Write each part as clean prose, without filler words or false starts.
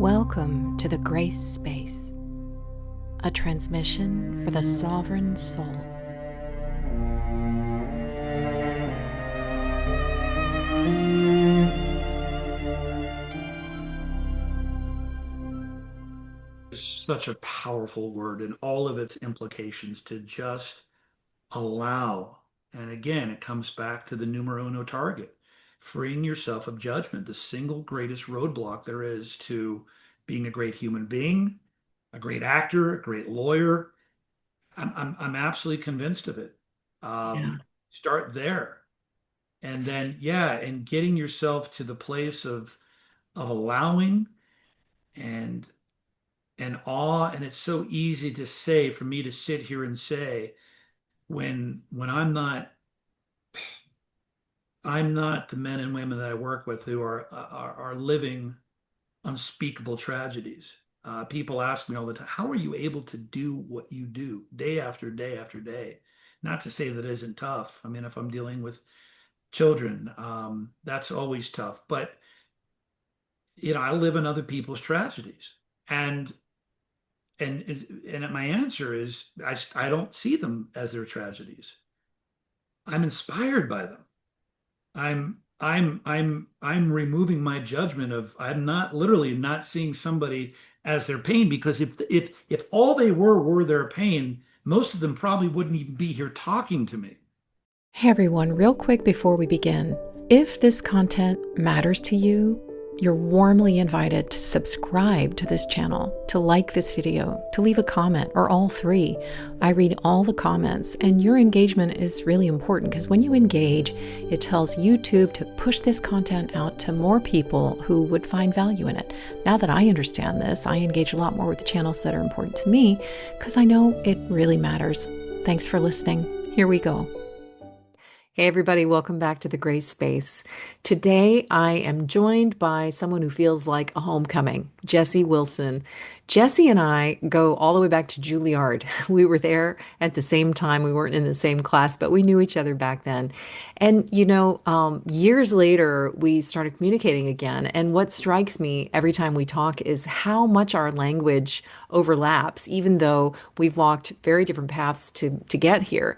Welcome to the Grace Space, a transmission for the sovereign soul. It's such a powerful word and all of its implications to just allow. And again, it comes back to the numero uno target, freeing yourself of judgment, the single greatest roadblock there is to being a great human being, a great actor, a great lawyer. I'm absolutely convinced of it. Yeah. Start there. And then, yeah, and getting yourself to the place of allowing and awe. And it's so easy to say, for me to sit here and say, when I'm not the men and women that I work with who are living unspeakable tragedies. People ask me all the time, how are you able to do what you do day after day after day? Not to say that isn't tough. I mean, if I'm dealing with children, that's always tough. But I live in other people's tragedies, and and my answer is I don't see them as their tragedies. I'm inspired by them. I'm removing my judgment of I'm not literally not seeing somebody as their pain, because if all they were their pain, most of them probably wouldn't even be here talking to me. Hey everyone, real quick before we begin, if this content matters to you, you're warmly invited to subscribe to this channel, to like this video, to leave a comment, or all three. I read all the comments, and your engagement is really important because when you engage, it tells YouTube to push this content out to more people who would find value in it. Now that I understand this, I engage a lot more with the channels that are important to me because I know it really matters. Thanks for listening. Here we go. Hey everybody, welcome back to the Grace Space. Today I am joined by someone who feels like a homecoming, Jessie Wilson. Jessie and I go all the way back to Juilliard. We were there at the same time. We weren't in the same class, but we knew each other back then. And years later, we started communicating again. And what strikes me every time we talk is how much our language overlaps, even though we've walked very different paths to get here.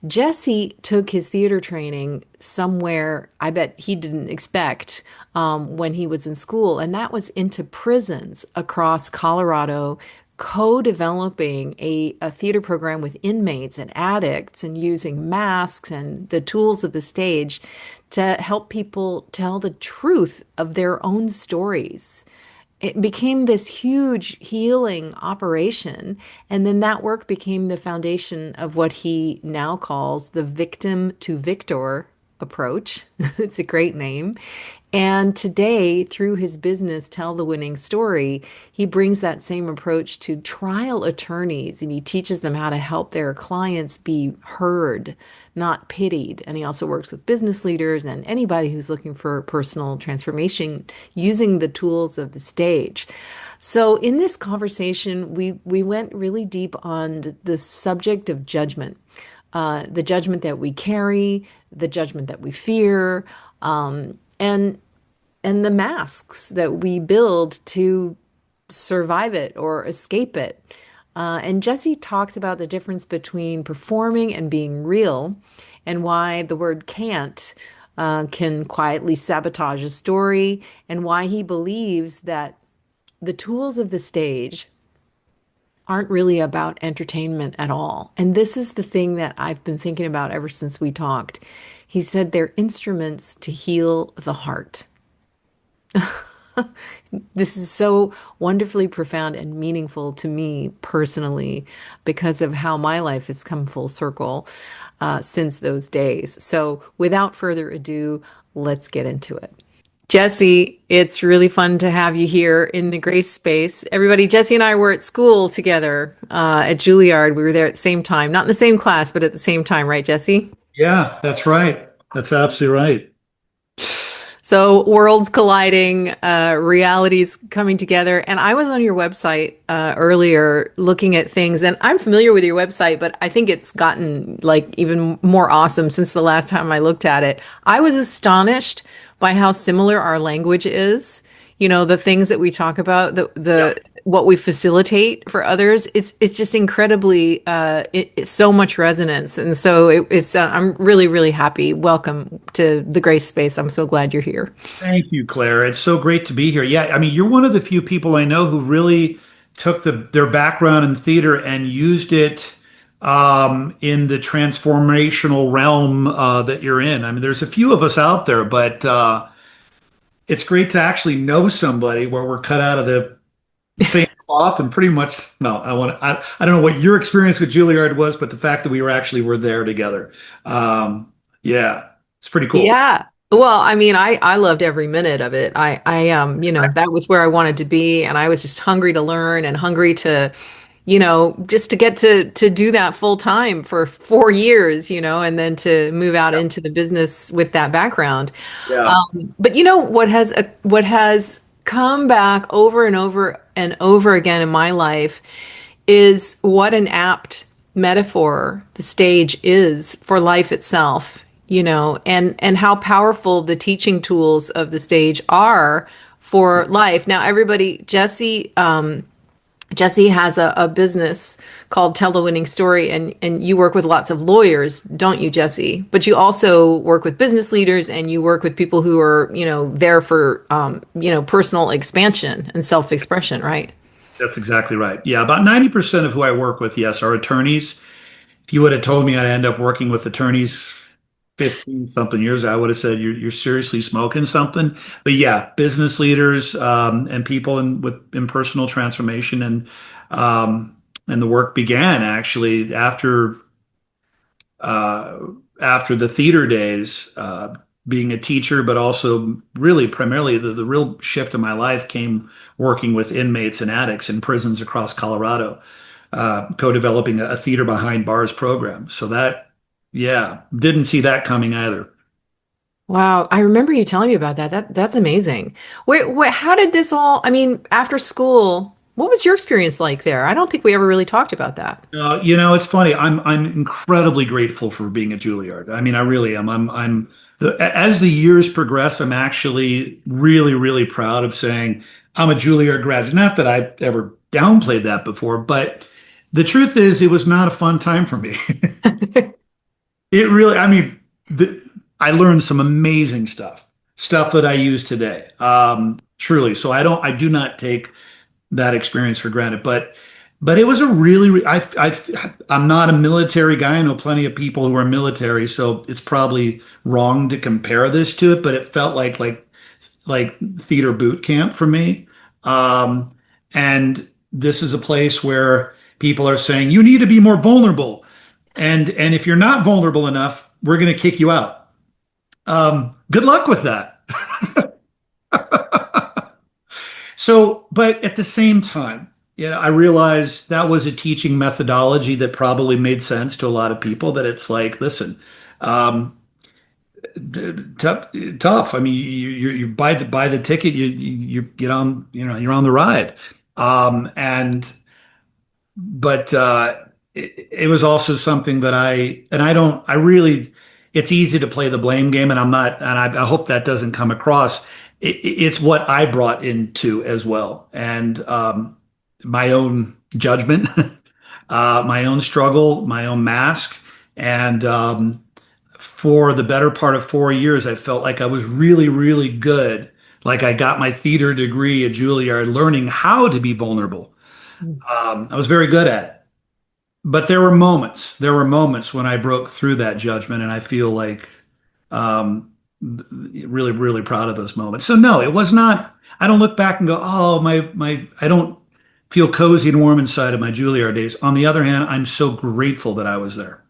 Jesse took his theater training somewhere I bet he didn't expect when he was in school, and that was into prisons across Colorado, co-developing a theater program with inmates and addicts and using masks and the tools of the stage to help people tell the truth of their own stories. It became this huge healing operation. And then that work became the foundation of what he now calls the victim to victor approach. It's a great name. And today, through his business, Tell the Winning Story, he brings that same approach to trial attorneys, and he teaches them how to help their clients be heard, not pitied. And he also works with business leaders and anybody who's looking for personal transformation using the tools of the stage. So in this conversation, we went really deep on the subject of judgment, the judgment that we carry, the judgment that we fear, and the masks that we build to survive it or escape it. And Jesse talks about the difference between performing and being real, and why the word can't can quietly sabotage a story, and why he believes that the tools of the stage aren't really about entertainment at all. And this is the thing that I've been thinking about ever since we talked. He said they're instruments to heal the heart. This is so wonderfully profound and meaningful to me personally because of how my life has come full circle since those days. So without further ado, let's get into it. Jesse, it's really fun to have you here in the Grace Space. Everybody, Jesse and I were at school together at Juilliard. We were there at the same time, not in the same class, but at the same time, right, Jesse? Yeah, that's right. That's absolutely right. So worlds colliding, realities coming together. And I was on your website earlier looking at things, and I'm familiar with your website, but I think it's gotten like even more awesome since the last time I looked at it. I was astonished by how similar our language is. the things that we talk about, Yeah. the what we facilitate for others, it's just incredibly it's so much resonance. And so it's I'm really, really happy. Welcome to the Grace Space. I'm so glad you're here. Thank you, Claire. It's so great to be here. Yeah, I mean, you're one of the few people I know who really took their background in theater and used it in the transformational realm that you're in. I mean, there's a few of us out there, but it's great to actually know somebody where we're cut out of the same cloth and pretty much. No, I don't know what your experience with Juilliard was, but the fact that we were there together. Yeah, it's pretty cool. Yeah. Well, I mean, I loved every minute of it. That was where I wanted to be, and I was just hungry to learn and hungry to, just to get to do that full time for 4 years, and then to move out Yeah. into the business with that background. Yeah. But what has come back over and over and over again in my life is what an apt metaphor the stage is for life itself, and how powerful the teaching tools of the stage are for life. Now, everybody, Jesse has a business called Tell the Winning Story, and you work with lots of lawyers, don't you, Jesse? But you also work with business leaders, and you work with people who are, there for, personal expansion and self-expression, right? That's exactly right. Yeah, about 90% of who I work with, yes, are attorneys. If you would have told me I'd end up working with attorneys 15 something years ago, I would have said you're seriously smoking something. But yeah, business leaders and people in personal transformation and the work began actually uh, after the theater days, being a teacher, but also really primarily the real shift in my life came working with inmates and addicts in prisons across Colorado, co-developing a theater behind bars program. So that, yeah, didn't see that coming either. Wow, I remember you telling me about that. That's amazing. How did this all, I mean, after school, what was your experience like there? I don't think we ever really talked about that. It's funny. I'm incredibly grateful for being at Juilliard. I mean, I really am. As the years progress, I'm actually really, really proud of saying I'm a Juilliard graduate. Not that I ever downplayed that before, but the truth is, it was not a fun time for me. It really, I mean, I learned some amazing stuff that I use today. Truly. So I do not take that experience for granted. But it was a really, I'm not a military guy. I know plenty of people who are military, so it's probably wrong to compare this to it, but it felt like theater boot camp for me. And this is a place where people are saying you need to be more vulnerable, and if you're not vulnerable enough, we're going to kick you out. Good luck with that. So, but at the same time, I realized that was a teaching methodology that probably made sense to a lot of people. That it's like, listen, um, tough, tough. I mean, you buy the ticket, you get on, you're on the ride, and but it was also something that I don't, I really, it's easy to play the blame game, and I'm not, and I hope that doesn't come across. It's what I brought into as well, and my own judgment, my own struggle, my own mask, and for the better part of 4 years, I felt like I was really, really good. Like I got my theater degree at Juilliard, learning how to be vulnerable. I was very good at it. But there were moments when I broke through that judgment, and I feel like really, really proud of those moments. So no, it was not. I don't look back and go, oh, my. I don't feel cozy and warm inside of my Juilliard days. On the other hand, I'm so grateful that I was there.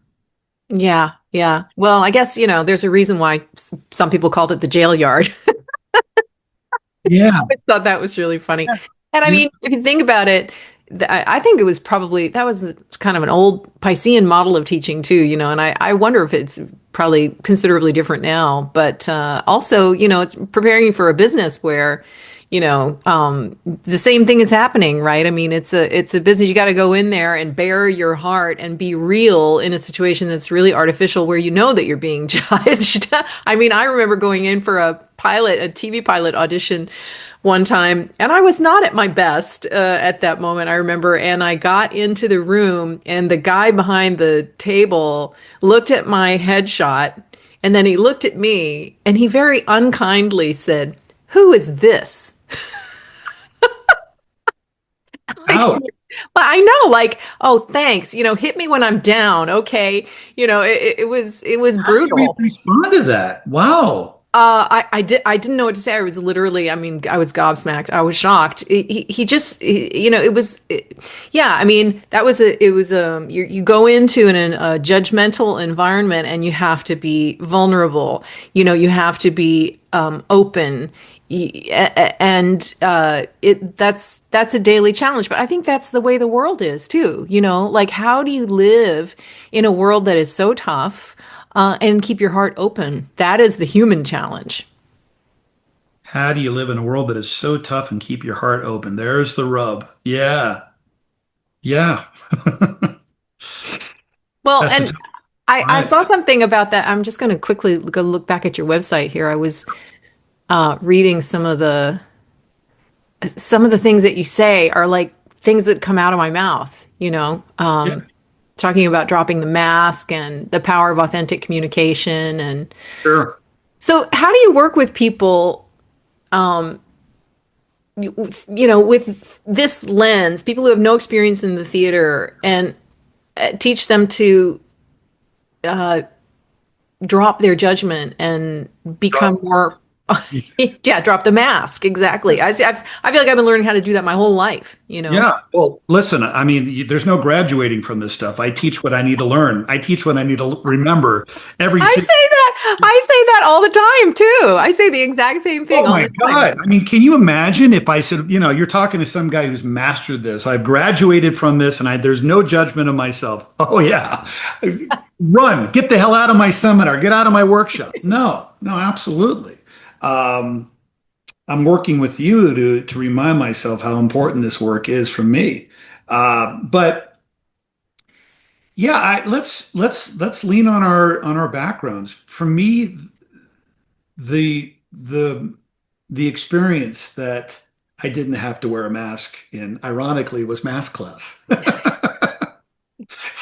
Yeah, yeah. Well, I guess, there's a reason why some people called it the jail yard. Yeah, I thought that was really funny. yeah, And I yeah. mean, if you think about it, I think it was probably, that was kind of an old Piscean model of teaching too, and I wonder if it's probably considerably different now. But also, it's preparing you for a business where, the same thing is happening, right? I mean, it's a business. You got to go in there and bare your heart and be real in a situation that's really artificial where you know that you're being judged. I mean, I remember going in for a a TV pilot audition one time, and I was not at my best at that moment, I remember. And I got into the room, and the guy behind the table looked at my headshot, and then he looked at me, and he very unkindly said, "Who is this?" Like, Ouch. well, I know, like, oh, thanks. Hit me when I'm down. Okay. It was How do you even brutal. respond to that? Wow. I didn't know what to say. I was literally, I mean, I was gobsmacked. I was shocked. He just, yeah. I mean, you go into a judgmental environment, and you have to be vulnerable. You have to be open, and that's a daily challenge. But I think that's the way the world is too. Like, how do you live in a world that is so tough? And keep your heart open. That is the human challenge. How do you live in a world that is so tough and keep your heart open? There's the rub. Yeah. Yeah. Well, That's a and tough I one. saw something about that. I'm just going to quickly go look back at your website here. I was reading some of the things that you say are like things that come out of my mouth. Yeah, Talking about dropping the mask and the power of authentic communication. And sure. so, how do you work with people? With this lens, people who have no experience in the theater, and teach them to drop their judgment and become Drop. more, yeah, drop the mask. Exactly. I feel like I've been learning how to do that my whole life. Yeah. Well, listen, I mean, there's no graduating from this stuff. I teach what I need to learn. I teach what I need to remember every I say single. that. I say that all the time too. I say the exact same thing Oh all my the time. God. I mean, can you imagine if I said, you're talking to some guy who's mastered this. I've graduated from this and there's no judgment of myself. Oh yeah. Run, get the hell out of my seminar, get out of my workshop. No, no, absolutely. Um, I'm working with you to remind myself how important this work is for me. But yeah, let's lean on our backgrounds. For me, the experience that I didn't have to wear a mask in, ironically, was math class.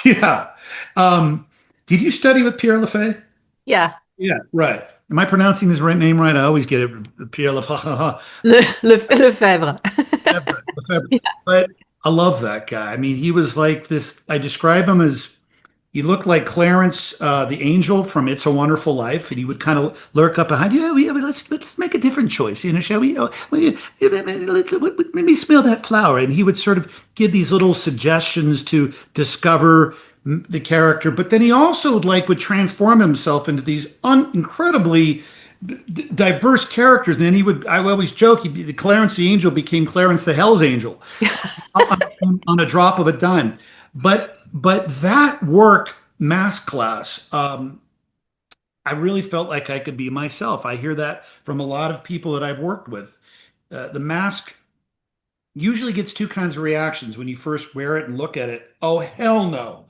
Yeah. Um, did you study with Pierre Lefay? Yeah. Yeah, right. Am I pronouncing his right name right? I always get it, Pierre Lefay. Lefebvre. Lefebvre, Lefebvre. But I love that guy. I mean, he was like this. I describe him as he looked like Clarence, the angel from It's a Wonderful Life, and he would kind of lurk up behind you. Oh, yeah, let's make a different choice. Shall we? Oh, well, let me smell that flower. And he would sort of give these little suggestions to discover the character. But then he also would transform himself into these incredibly diverse characters. And then I always joke, the Clarence the Angel became Clarence the Hell's Angel Yes. on a drop of a dime. But that work, mass class, I really felt like I could be myself. I hear that from a lot of people that I've worked with. The mask usually gets two kinds of reactions when you first wear it and look at it. Oh, hell no.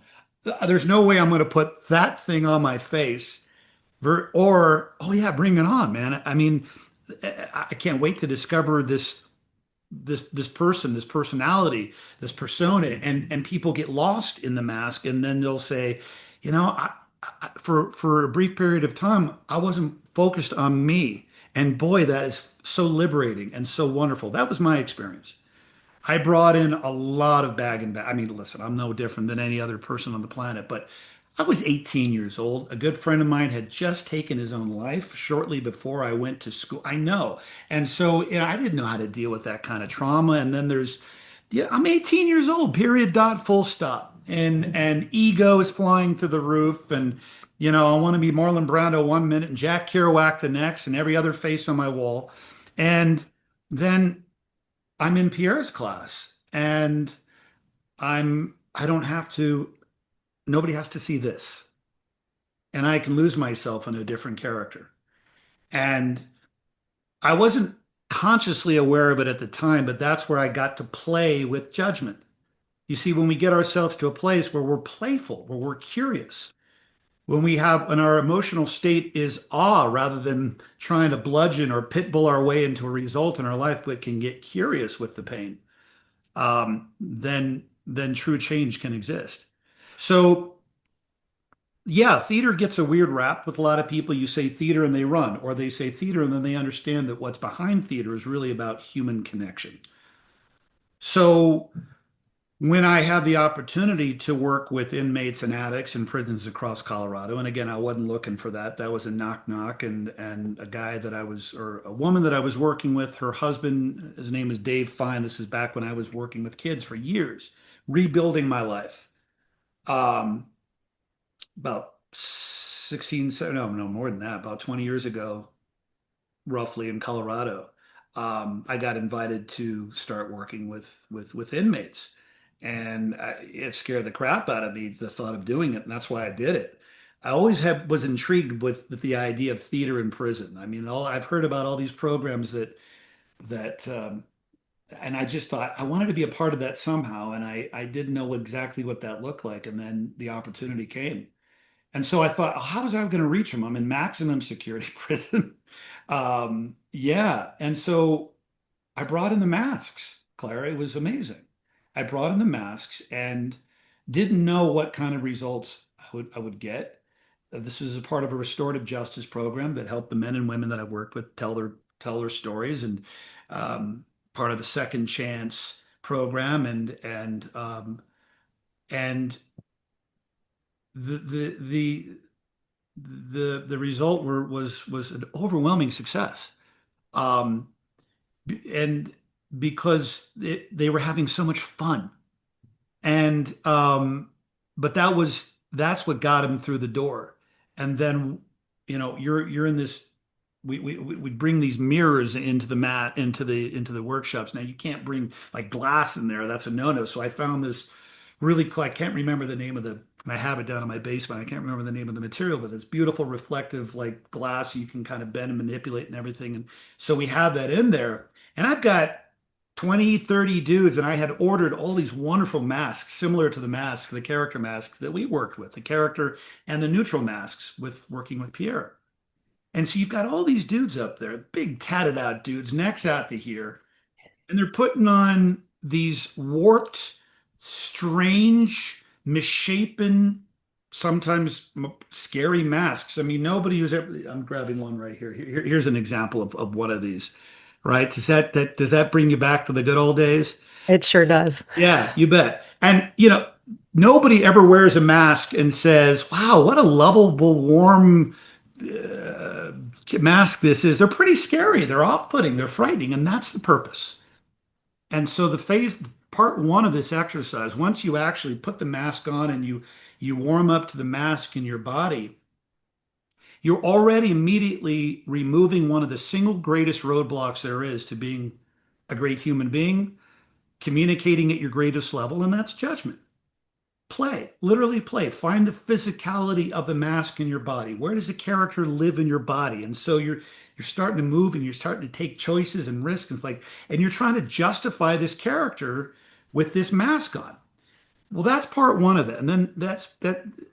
There's no way I'm going to put that thing on my face. Or, oh yeah, bring it on, man. I mean, I can't wait to discover this person, this personality, this persona, and people get lost in the mask, and then they'll say, for a brief period of time, I wasn't focused on me, and boy, that is so liberating and so wonderful. That was my experience. I brought in a lot of bag and bag. I mean, listen, I'm no different than any other person on the planet, but I was 18 years old. A good friend of mine had just taken his own life shortly before I went to school. I know. And so, I didn't know how to deal with that kind of trauma. And then yeah, I'm 18 years old, period, dot, full stop. And ego is flying through the roof. And, I want to be Marlon Brando 1 minute and Jack Kerouac the next and every other face on my wall. And then I'm in Pierre's class and I don't have to, nobody has to see this. And I can lose myself in a different character. And I wasn't consciously aware of it at the time, but that's where I got to play with judgment. You see, when we get ourselves to a place where we're playful, where we're curious, when our emotional state is awe rather than trying to bludgeon or pit bull our way into a result in our life, but can get curious with the pain, then true change can exist. So yeah, theater gets a weird rap with a lot of people. You say theater and they run, or they say theater and then they understand that what's behind theater is really about human connection. So when I had the opportunity to work with inmates and addicts in prisons across Colorado, and again, I wasn't looking for that. That was a knock knock, and a guy that I was, or a woman that I was working with, her husband, his name is Dave Fine. This is back when I was working with kids for years, rebuilding my life. Um, about 16, no, more than that, about 20 years ago, roughly in Colorado, I got invited to start working with inmates, and it scared the crap out of me the thought of doing it, and that's why I did it. I always was intrigued with the idea of theater in prison. I mean, I've heard about all these programs that and I just thought I wanted to be a part of that somehow, and I didn't know exactly what that looked like, and then the opportunity came. And so I thought, oh, how was I going to reach them? I'm in maximum security prison. Yeah. And so I brought in the masks, Clara. It was amazing. I brought in the masks and didn't know what kind of results I would get. This was a part of a restorative justice program that helped the men and women that I worked with tell their stories, and part of the second chance program, and the the result was an overwhelming success. Um, and because they were having so much fun, and but that's what got him through the door. And then you're in this. We bring these mirrors into the mat into the workshops. Now you can't bring like glass in there. That's a no-no. So I found this really cool. I can't remember the name of the. And I have it down in my basement. I can't remember the name of the material, but it's beautiful reflective like glass you can kind of bend and manipulate and everything. And so we have that in there. And I've got 20, 30 dudes, and I had ordered all these wonderful masks similar to the masks, the character masks that we worked with, the character and the neutral masks with working with Pierre. And so you've got all these dudes up there, big tatted out dudes, necks out to here, and they're putting on these warped, strange, misshapen, sometimes scary masks. I mean, nobody who's ever, I'm grabbing one right here. Here's an example of one of these, right? Does that bring you back to the good old days? It sure does. Yeah, you bet. And nobody ever wears a mask and says, "Wow, what a lovable, warm uh, mask this is." They're pretty scary. They're off-putting. They're frightening, and that's the purpose. And so part one of this exercise, once you actually put the mask on and you warm up to the mask in your body, you're already immediately removing one of the single greatest roadblocks there is to being a great human being, communicating at your greatest level, and that's judgment. Play, literally play. Find the physicality of the mask in your body. Where does the character live in your body? And so you're starting to move and you're starting to take choices and risks. And you're trying to justify this character with this mask on. Well, that's part one of it. And then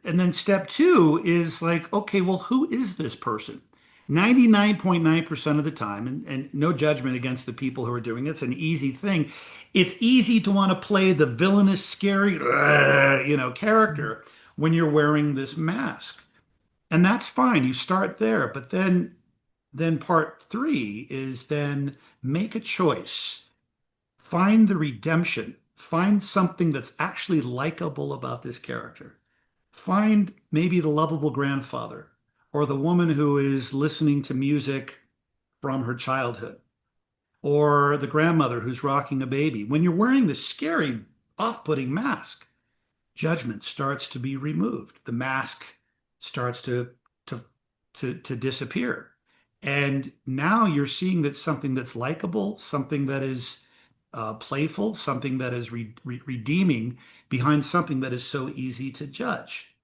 and then step two is like, okay, well, who is this person? 99.9% of the time, and no judgment against the people who are doing it. It's an easy thing. It's easy to want to play the villainous, scary, character when you're wearing this mask. And that's fine. You start there. But then part three is then make a choice. Find the redemption. Find something that's actually likable about this character. Find maybe the lovable grandfather or the woman who is listening to music from her childhood or the grandmother who's rocking a baby. When you're wearing this scary, off-putting mask, judgment starts to be removed. The mask starts to disappear. And now you're seeing that something that's likable, something that is playful, something that is redeeming behind something that is so easy to judge.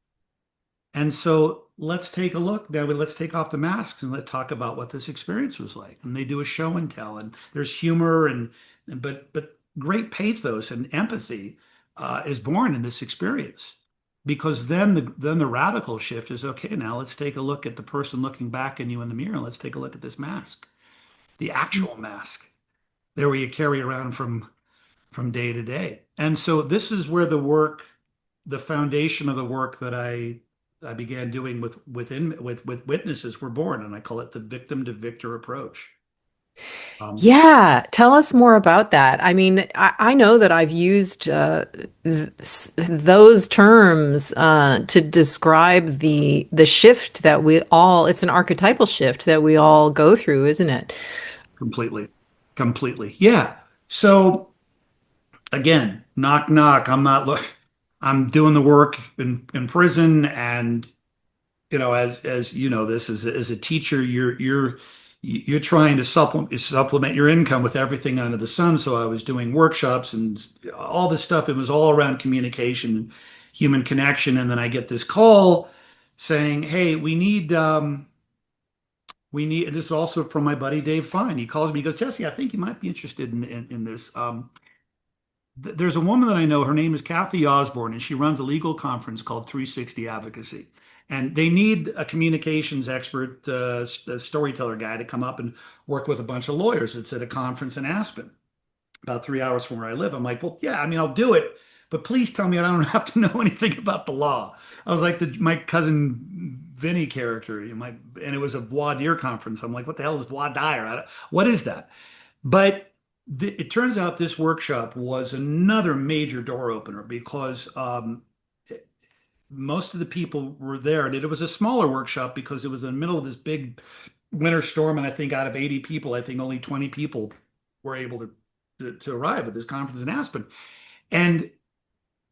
And so let's take a look now. Let's take off the masks and let's talk about what this experience was like. And they do a show and tell, and there's humor but great pathos and empathy is born in this experience. because then the radical shift is okay, now let's take a look at the person looking back at you in the mirror. Let's take a look at this mask, the actual mask there where you carry around from day to day. And so this is where the foundation of the work that I began doing with witnesses were born, and I call it the victim to victor approach. Um, Yeah, tell us more about that. I mean, I know that I've used those terms to describe the shift that we all, it's an archetypal shift that we all go through, isn't it? completely, completely, yeah. So again, knock knock. I'm doing the work in prison, and as you know, this as a teacher, you're trying to supplement your income with everything under the sun. So I was doing workshops and all this stuff. It was all around communication, human connection. And then I get this call saying, "Hey, we need." And this is also from my buddy Dave Fine. He calls me. He goes, "Jesse, I think you might be interested in this." There's a woman that I know. Her name is Kathy Osborne, and she runs a legal conference called 360 Advocacy. And they need a communications expert, a storyteller guy to come up and work with a bunch of lawyers. It's at a conference in Aspen, about 3 hours from where I live. I'm like, well, yeah, I mean, I'll do it, but please tell me I don't have to know anything about the law. I was like my cousin Vinny character, and it was a voir dire conference. I'm like, what the hell is voir dire? What is that? But it turns out this workshop was another major door opener because most of the people were there. And it was a smaller workshop because it was in the middle of this big winter storm. And I think out of 80 people, I think only 20 people were able to arrive at this conference in Aspen. And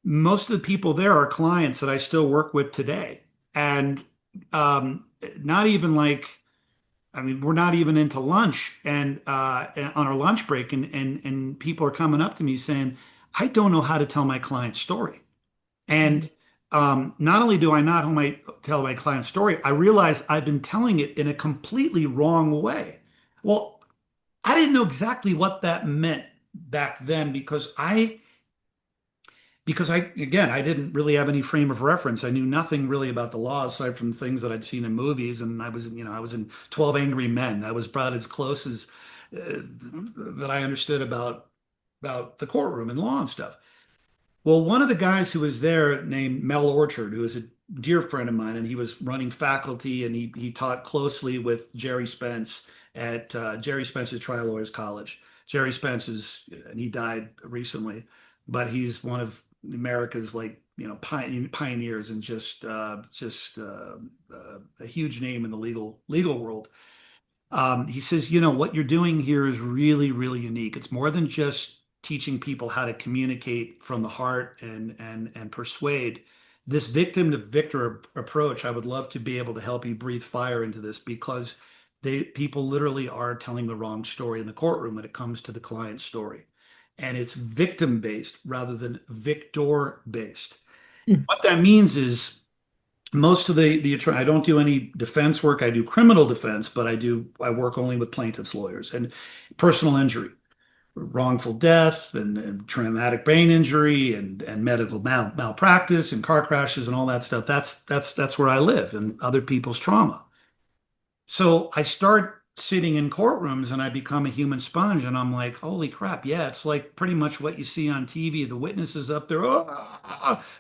most of the people there are clients that I still work with today. And not even like, I mean, we're not even into lunch and on our lunch break, and people are coming up to me saying, "I don't know how to tell my client's story." And not only do I not tell my client's story, I realize I've been telling it in a completely wrong way. Well, I didn't know exactly what that meant back then because I didn't really have any frame of reference. I knew nothing really about the law aside from things that I'd seen in movies, and I was in 12 Angry Men. That was about as close as that I understood about the courtroom and law and stuff. Well, one of the guys who was there named Mel Orchard, who is a dear friend of mine, and he was running faculty, and he taught closely with Jerry Spence at Jerry Spence's Trial Lawyers College. Jerry Spence and he died recently, but he's one of America's pioneers and a huge name in the legal world. He says, what you're doing here is really, really unique. It's more than just teaching people how to communicate from the heart and persuade. This victim to victor approach, I would love to be able to help you breathe fire into this because people literally are telling the wrong story in the courtroom when it comes to the client's story. And it's victim based rather than victor based. What that means is most of the attorney, I don't do any defense work. I do criminal defense, but I work only with plaintiffs' lawyers and personal injury, wrongful death and traumatic brain injury and medical malpractice and car crashes and all that stuff. That's where I live and other people's trauma. So I start sitting in courtrooms and I become a human sponge and I'm like, holy crap, yeah, it's like pretty much what you see on TV. The witnesses up there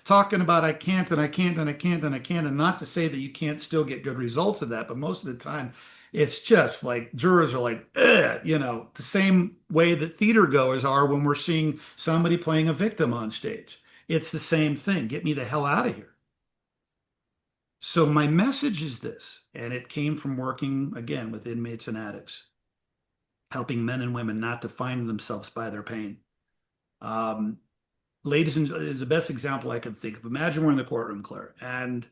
talking about I can't and I can't and I can't and I can't. And not to say that you can't still get good results of that, but most of the time it's just like jurors are like, the same way that theater goers are when we're seeing somebody playing a victim on stage. It's the same thing. Get me the hell out of here. So my message is this, and it came from working again with inmates and addicts, helping men and women not to find themselves by their pain. Um, ladies and is the best example I could think of. Imagine we're in the courtroom, Claire, and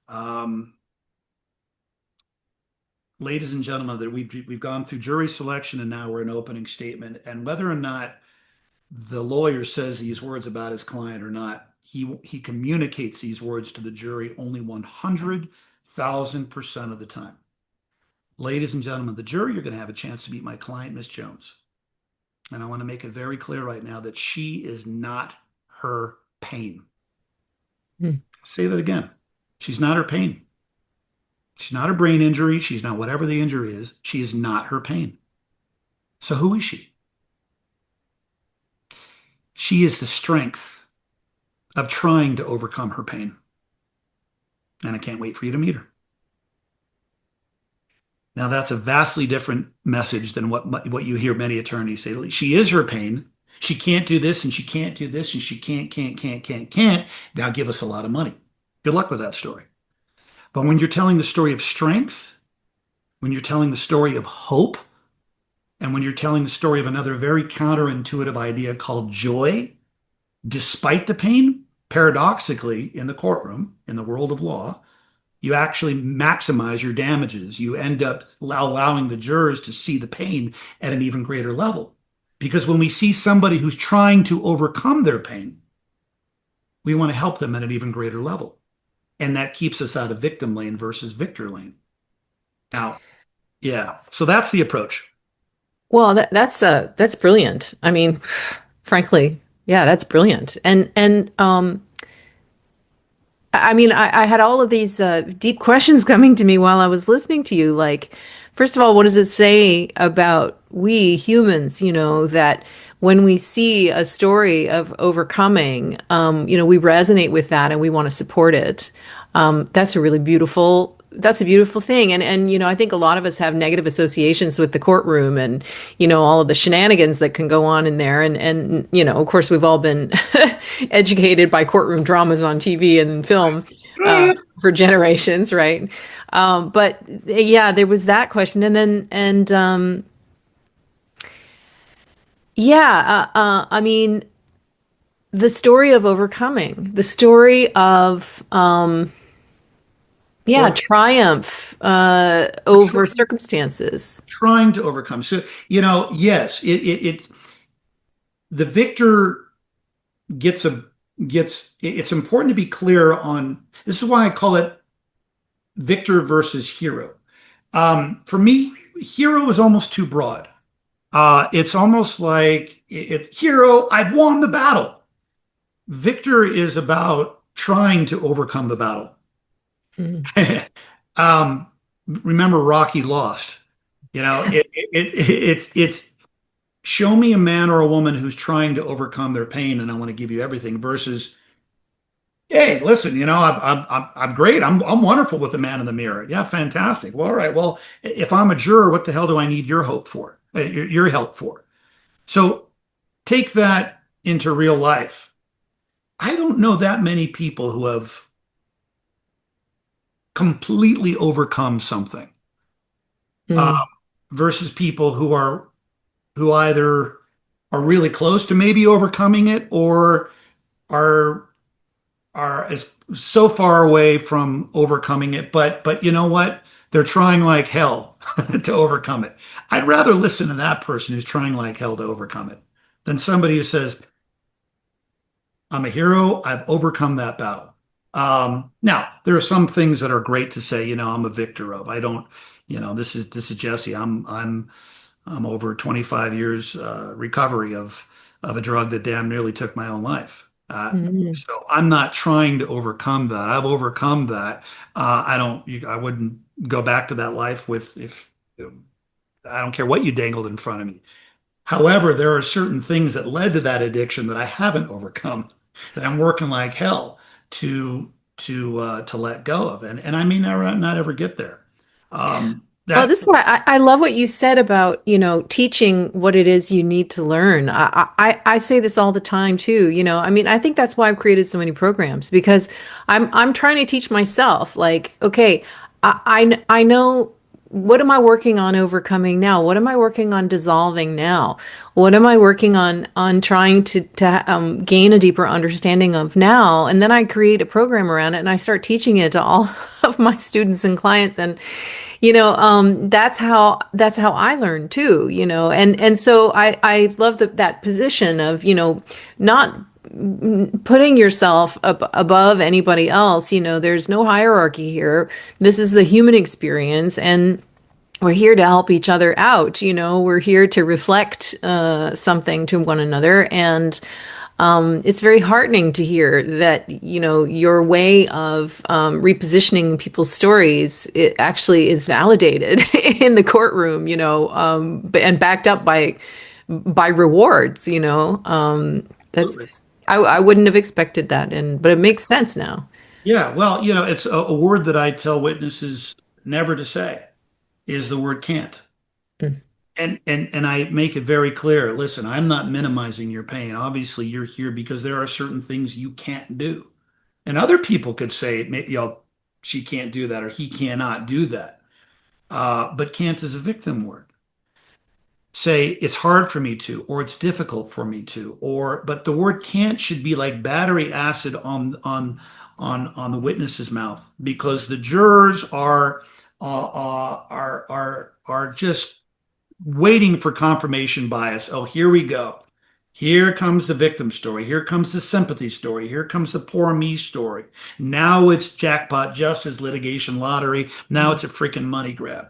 um, ladies and gentlemen, that we've gone through jury selection and now we're in opening statement, and whether or not the lawyer says these words about his client or not, he communicates these words to the jury only 100,000% of the time. Ladies and gentlemen, the jury, you're going to have a chance to meet my client, Miss Jones. And I want to make it very clear right now that she is not her pain. Say that again. She's not her pain. She's not a brain injury. She's not whatever the injury is. She is not her pain. So who is she? She is the strength of trying to overcome her pain. And I can't wait for you to meet her. Now, that's a vastly different message than what you hear many attorneys say. She is her pain. She can't do this and she can't do this and she can't. Now give us a lot of money. Good luck with that story. But when you're telling the story of strength, when you're telling the story of hope, and when you're telling the story of another very counterintuitive idea called joy, despite the pain, paradoxically, in the courtroom, in the world of law, you actually maximize your damages. You end up allowing the jurors to see the pain at an even greater level. Because when we see somebody who's trying to overcome their pain, we want to help them at an even greater level. And that keeps us out of victim lane versus victor lane. Now, yeah, so that's the approach. Well, that's brilliant. I mean, frankly, yeah, that's brilliant. And I mean, I had all of these deep questions coming to me while I was listening to you. Like, first of all, what does it say about we humans, that when we see a story of overcoming, we resonate with that and we want to support it. That's a beautiful thing. And I think a lot of us have negative associations with the courtroom and, all of the shenanigans that can go on in there. And of course, we've all been educated by courtroom dramas on TV and film for generations, right? But yeah, there was that question. And then, I mean, the story of overcoming, the story of, triumph over circumstances. Trying to overcome. So, yes, the victor gets it's important to be clear on this is why I call it victor versus hero. For me, hero is almost too broad. It's almost like hero, I've won the battle. Victor is about trying to overcome the battle. Remember Rocky lost. It's show me a man or a woman who's trying to overcome their pain, and I want to give you everything. Versus, hey, listen, I'm great. I'm wonderful with the man in the mirror. Yeah, fantastic. Well, all right. Well, if I'm a juror, what the hell do I need your hope for? Your help for? So take that into real life. I don't know that many people who have completely overcome something versus people who either are really close to maybe overcoming it or are as so far away from overcoming it, but you know what? They're trying like hell to overcome it. I'd rather listen to that person who's trying like hell to overcome it than somebody who says, I'm a hero, I've overcome that battle. Now there are some things that are great to say, I'm a victor of. I don't, this is Jesse. I'm over 25 years recovery of a drug that damn nearly took my own life. So I'm not trying to overcome that. I've overcome that. I wouldn't go back to that life if I don't care what you dangled in front of me. However, there are certain things that led to that addiction that I haven't overcome, that I'm working like hell to let go of, and I may not ever get there. Well, this is why I love what you said about, teaching what it is you need to learn. I say this all the time too, I mean, I think that's why I've created so many programs because I'm trying to teach myself like, okay, I know what am I working on overcoming now? What am I working on dissolving now? What am I working on trying to gain a deeper understanding of now? And then I create a program around it and I start teaching it to all of my students and clients. And that's how I learn too, and so I love that position of, not putting yourself above anybody else. There's no hierarchy here. This is the human experience, and we're here to help each other out. We're here to reflect something to one another, and It's very heartening to hear that, your way of repositioning people's stories, it actually is validated in the courtroom, and backed up by rewards, Absolutely. I wouldn't have expected that, but it makes sense now. Yeah, well, it's a word that I tell witnesses never to say is the word can't. Mm. And I make it very clear, listen, I'm not minimizing your pain. Obviously, you're here because there are certain things you can't do. And other people could say, she can't do that or he cannot do that. But can't is a victim word. Say it's hard for me to, or it's difficult for me to, but the word can't should be like battery acid on the witness's mouth because the jurors are just waiting for confirmation bias. Oh, here we go. Here comes the victim story. Here comes the sympathy story. Here comes the poor me story. Now it's jackpot justice litigation lottery. Now it's a freaking money grab.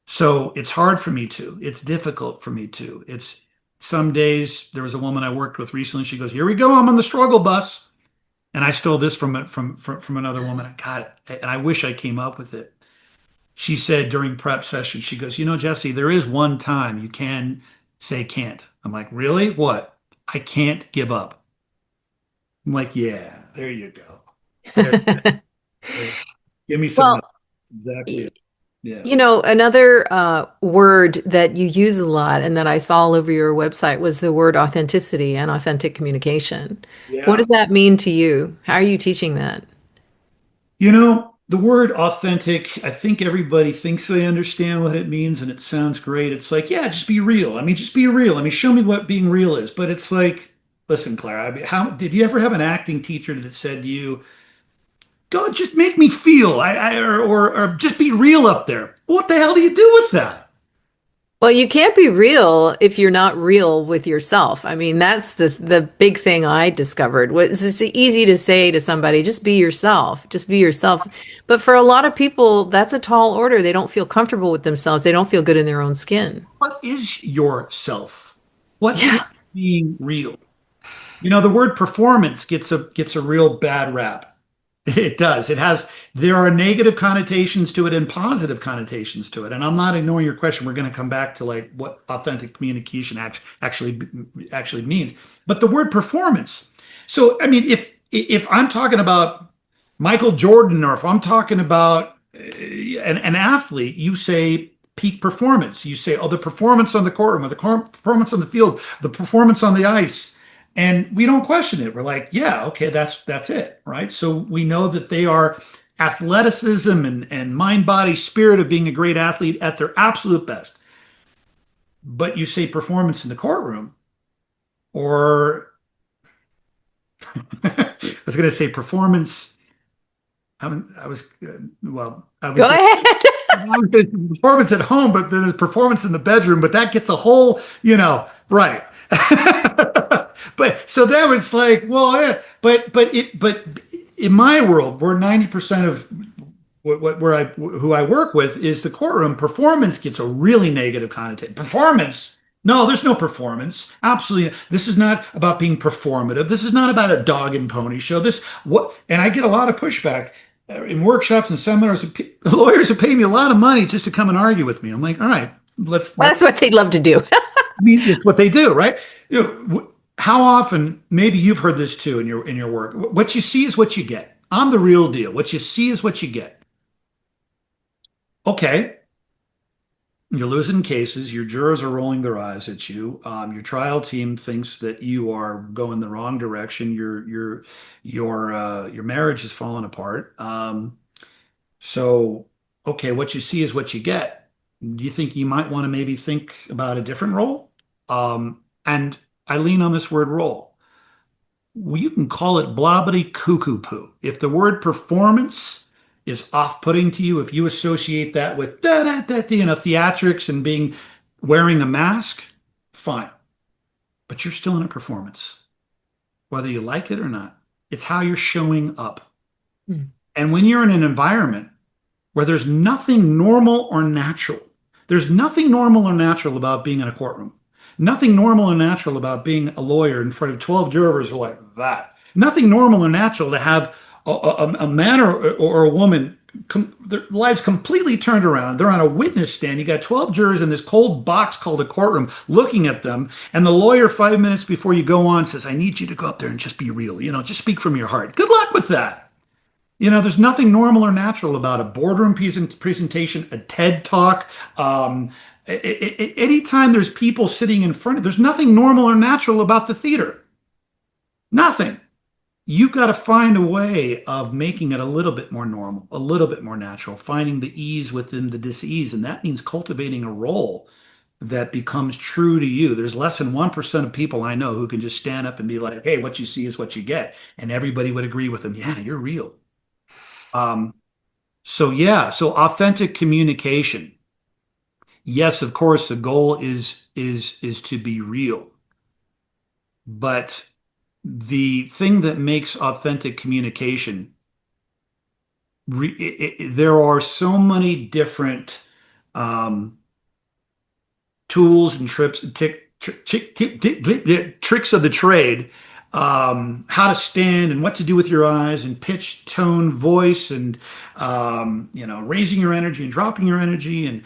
So it's hard for me to. It's difficult for me to. It's some days. There was a woman I worked with recently. She goes, "Here we go. I'm on the struggle bus." And I stole this from another woman. I got it, and I wish I came up with it. She said during prep session, she goes, Jesse, there is one time you can say can't. I'm like, really? What? I can't give up. I'm like, yeah, there you go. There, there. Give me some Well, numbers. Exactly it. Yeah. another word that you use a lot and that I saw all over your website was the word authenticity and authentic communication. What Yeah. does that mean to you? How are you teaching that? The word authentic, I think everybody thinks they understand what it means and it sounds great. It's like, yeah, just be real. I mean, just be real. I mean, show me what being real is. But it's like, listen, Clara, I mean, how did you ever have an acting teacher that said to you, "God, just make me feel," or just be real up there? What the hell do you do with that? Well, you can't be real if you're not real with yourself. I mean, that's the big thing I discovered was it's easy to say to somebody, just be yourself, just be yourself. But for a lot of people, that's a tall order. They don't feel comfortable with themselves. They don't feel good in their own skin. What is yourself? What is Yeah. being real? The word performance gets a real bad rap. It does. There are negative connotations to it and positive connotations to it. And I'm not ignoring your question. We're going to come back to like what authentic communication actually means. But the word performance. So, I mean, if I'm talking about Michael Jordan or if I'm talking about an athlete, you say peak performance. You say, oh, the performance on the courtroom or the performance on the field, the performance on the ice. And we don't question it. We're like, yeah, okay, that's it, right? So we know that they are athleticism and mind, body, spirit of being a great athlete at their absolute best. But you say performance in the courtroom, or I was going to say performance. I was well, I was Go going ahead. performance at home, but then there's performance in the bedroom, but that gets a whole, right. But so that was like, well, yeah, but in my world, where 90% of who I work with is the courtroom, performance gets a really negative connotation. Performance. No, there's no performance. Absolutely. This is not about being performative. This is not about a dog and pony show. And I get a lot of pushback in workshops and seminars. Lawyers are paying me a lot of money just to come and argue with me. I'm like, all right, That's let's. what they'd love to do. I mean, it's what they do, right? How often? Maybe you've heard this too in your work. What you see is what you get. I'm the real deal. What you see is what you get. Okay, you're losing cases. Your jurors are rolling their eyes at you. Your trial team thinks that you are going the wrong direction. Your marriage has fallen apart. So, okay, what you see is what you get. Do you think you might want to maybe think about a different role? And I lean on this word role. Well, you can call it blobbity cuckoo poo. If the word performance is off-putting to you, if you associate that with da da da, theatrics and being wearing a mask, fine. But you're still in a performance, whether you like it or not. It's how you're showing up. Mm. And when you're in an environment where there's nothing normal or natural about being in a courtroom. Nothing normal or natural about being a lawyer in front of 12 jurors like that. Nothing normal or natural to have a man or a woman, their lives completely turned around. They're on a witness stand. You got 12 jurors in this cold box called a courtroom looking at them. And the lawyer, 5 minutes before you go on, says, I need you to go up there and just be real. Just speak from your heart. Good luck with that. There's nothing normal or natural about a boardroom presentation, a TED talk. Anytime there's people sitting in front of, there's nothing normal or natural about the theater. Nothing. You've got to find a way of making it a little bit more normal, a little bit more natural, finding the ease within the dis-ease. And that means cultivating a role that becomes true to you. There's less than 1% of people I know who can just stand up and be like, hey, what you see is what you get. And everybody would agree with them. Yeah, you're real. Um, so authentic communication. Yes, of course, the goal is to be real. But the thing that makes authentic communication, there are so many different um, tools and tricks of the trade, how to stand and what to do with your eyes and pitch, tone, voice, and raising your energy and dropping your energy, and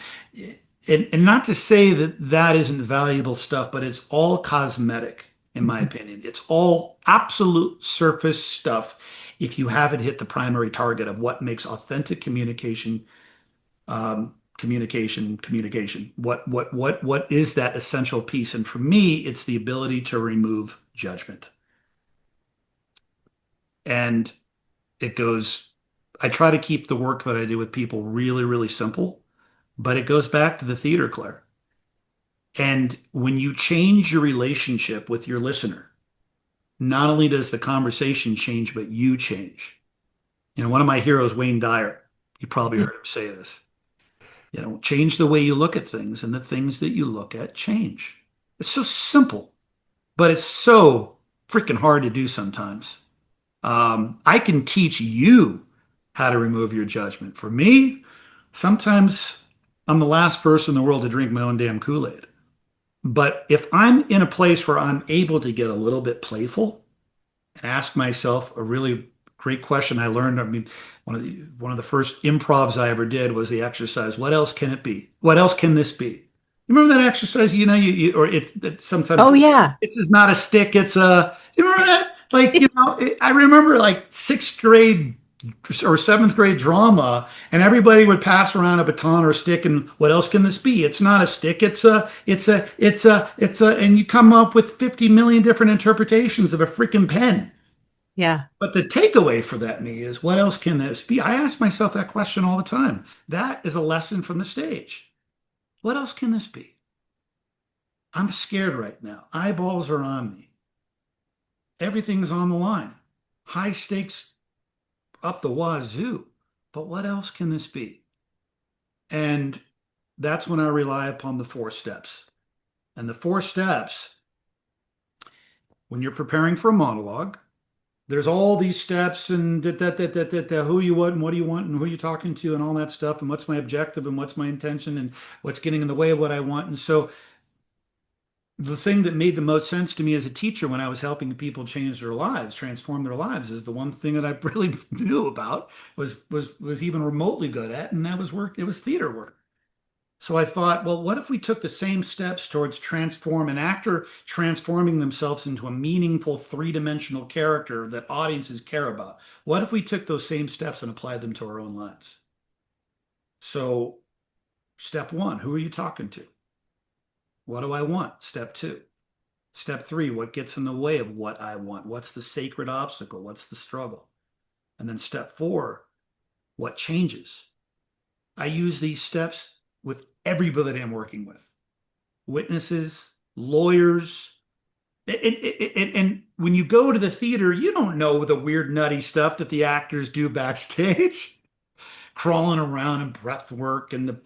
not to say that that isn't valuable stuff, but it's all cosmetic, in my opinion. It's all absolute surface stuff if you haven't hit the primary target of what makes authentic communication. What is that essential piece? And for me, it's the ability to remove judgment. And it goes, I try to keep the work that I do with people really, really simple, but it goes back to the theater, Claire. And when you change your relationship with your listener, not only does the conversation change, but you change. One of my heroes, Wayne Dyer, you probably heard him say this. Change the way you look at things, and the things that you look at change. It's so simple, but it's so freaking hard to do sometimes. I can teach you how to remove your judgment. For me, sometimes I'm the last person in the world to drink my own damn Kool-Aid. But if I'm in a place where I'm able to get a little bit playful and ask myself a really great question I learned. I mean, one of the first improvs I ever did was the exercise. What else can it be? What else can this be? You remember that exercise? Or it sometimes Oh, yeah. this is not a stick. It's a. You remember that? I remember like sixth grade or seventh grade drama, and everybody would pass around a baton or a stick, and what else can this be? It's not a stick. And you come up with 50 million different interpretations of a freaking pen. Yeah. But the takeaway for that me is, what else can this be? I ask myself that question all the time. That is a lesson from the stage. What else can this be? I'm scared right now. Eyeballs are on me. Everything's on the line. High stakes up the wazoo. But what else can this be? And that's when I rely upon the 4 steps. And the 4 steps, when you're preparing for a monologue, there's all these steps and who you want and what do you want and who you're talking to and all that stuff and what's my objective and what's my intention and what's getting in the way of what I want. And so the thing that made the most sense to me as a teacher when I was helping people change their lives, transform their lives, is the one thing that I really knew about was even remotely good at, and that was work. It was theater work. So I thought, well, what if we took the same steps towards transform an actor transforming themselves into a meaningful 3-dimensional character that audiences care about? What if we took those same steps and applied them to our own lives? So, step 1, who are you talking to? What do I want? Step 2. Step 3, what gets in the way of what I want? What's the sacred obstacle? What's the struggle? And then step 4, what changes? I use these steps with everybody that I'm working with, witnesses, lawyers. And when you go to the theater, you don't know the weird, nutty stuff that the actors do backstage, crawling around and breath work and the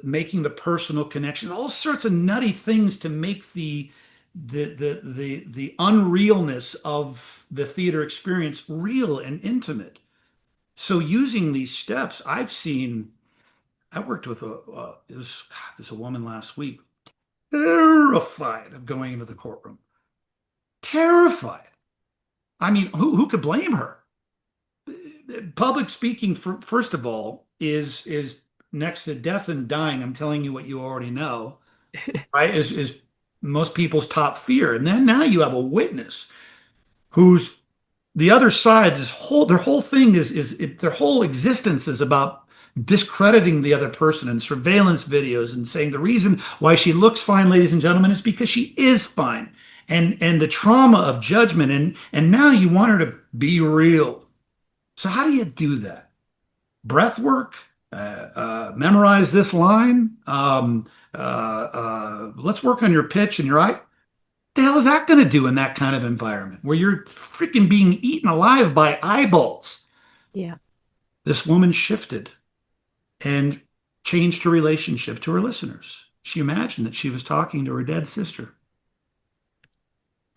making the personal connection, all sorts of nutty things to make the unrealness of the theater experience real and intimate. So using these steps, I worked with there's a woman last week. terrified of going into the courtroom. Terrified. I mean, who could blame her? Public speaking, first of all, is next to death and dying. I'm telling you what you already know, right? Is most people's top fear. And then now you have a witness who's the other side. Their whole thing their whole existence is about discrediting the other person and surveillance videos and saying the reason why she looks fine, ladies and gentlemen, is because she is fine. And the trauma of judgment, and now you want her to be real. So how do you do that? Breath work, memorize this line. Let's work on your pitch and your eye. The hell is that going to do in that kind of environment where you're freaking being eaten alive by eyeballs? Yeah. This woman shifted and changed her relationship to her listeners. She imagined that she was talking to her dead sister.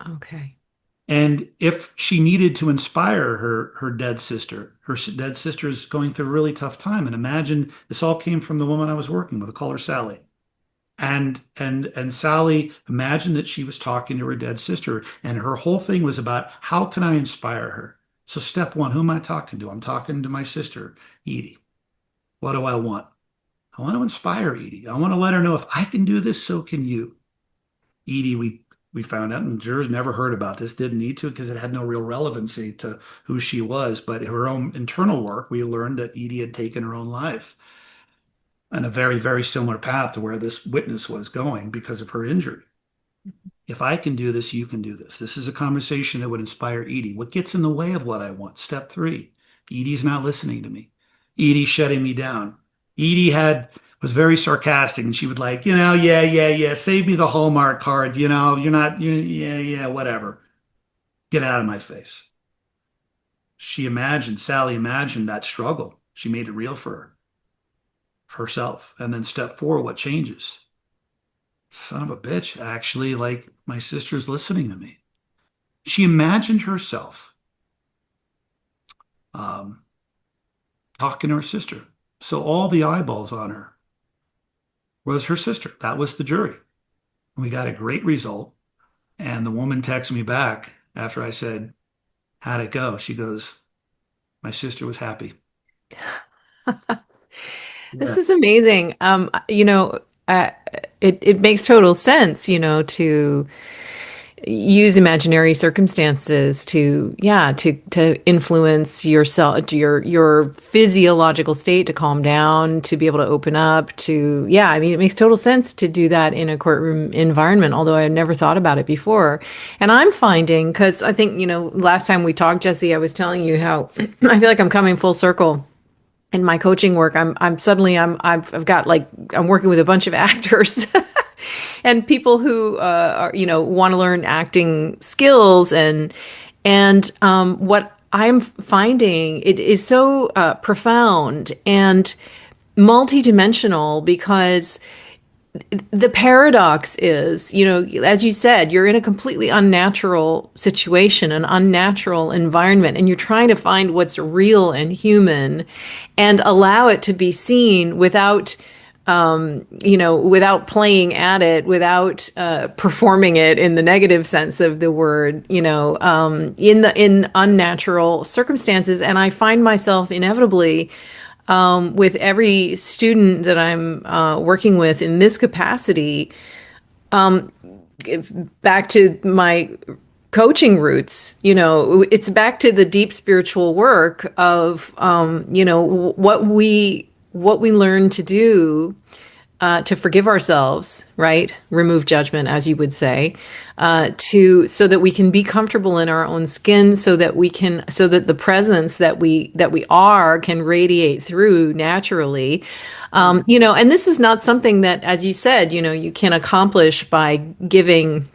Okay. And if she needed to inspire her dead sister, dead sister is going through a really tough time. And imagine this all came from the woman I was working with. I call her Sally. And Sally imagined that she was talking to her dead sister, and her whole thing was about how can I inspire her? So step one, who am I talking to? I'm talking to my sister, Edie. What do I want? I want to inspire Edie. I want to let her know if I can do this, so can you. Edie, we found out, and jurors never heard about this, didn't need to because it had no real relevancy to who she was. But her own internal work, we learned that Edie had taken her own life on a very, very similar path to where this witness was going because of her injury. If I can do this, you can do this. This is a conversation that would inspire Edie. What gets in the way of what I want? Step three, Edie's not listening to me. Edie's shutting me down. Edie was very sarcastic, and she would like, yeah, save me the Hallmark card. You're not, yeah, whatever. Get out of my face. Sally imagined that struggle. She made it real for herself. And then step four, what changes? Son of a bitch, actually, like my sister's listening to me. She imagined herself talking to her sister. So all the eyeballs on her was her sister. That was the jury. We got a great result. And the woman texted me back after I said, how'd it go? She goes, my sister was happy. This Yeah. is amazing. It makes total sense, to use imaginary circumstances to influence yourself, your physiological state, to calm down, to be able to open up, I mean, it makes total sense to do that in a courtroom environment, although I had never thought about it before. And I'm finding, because I think, last time we talked, Jesse, I was telling you how I feel like I'm coming full circle in my coaching work. I've got, like, I'm working with a bunch of actors and people who want to learn acting skills, and what I'm finding, it is so profound and multidimensional, because the paradox is, as you said, you're in a completely unnatural situation, an unnatural environment, and you're trying to find what's real and human and allow it to be seen without, without playing at it, without performing it in the negative sense of the word, in unnatural circumstances. And I find myself inevitably, with every student that I'm working with in this capacity, back to my coaching roots, it's back to the deep spiritual work of, what we learn to do, to forgive ourselves, right? Remove judgment, as you would say, so that we can be comfortable in our own skin, so that the presence that we are can radiate through naturally. And this is not something that, as you said, you can accomplish by giving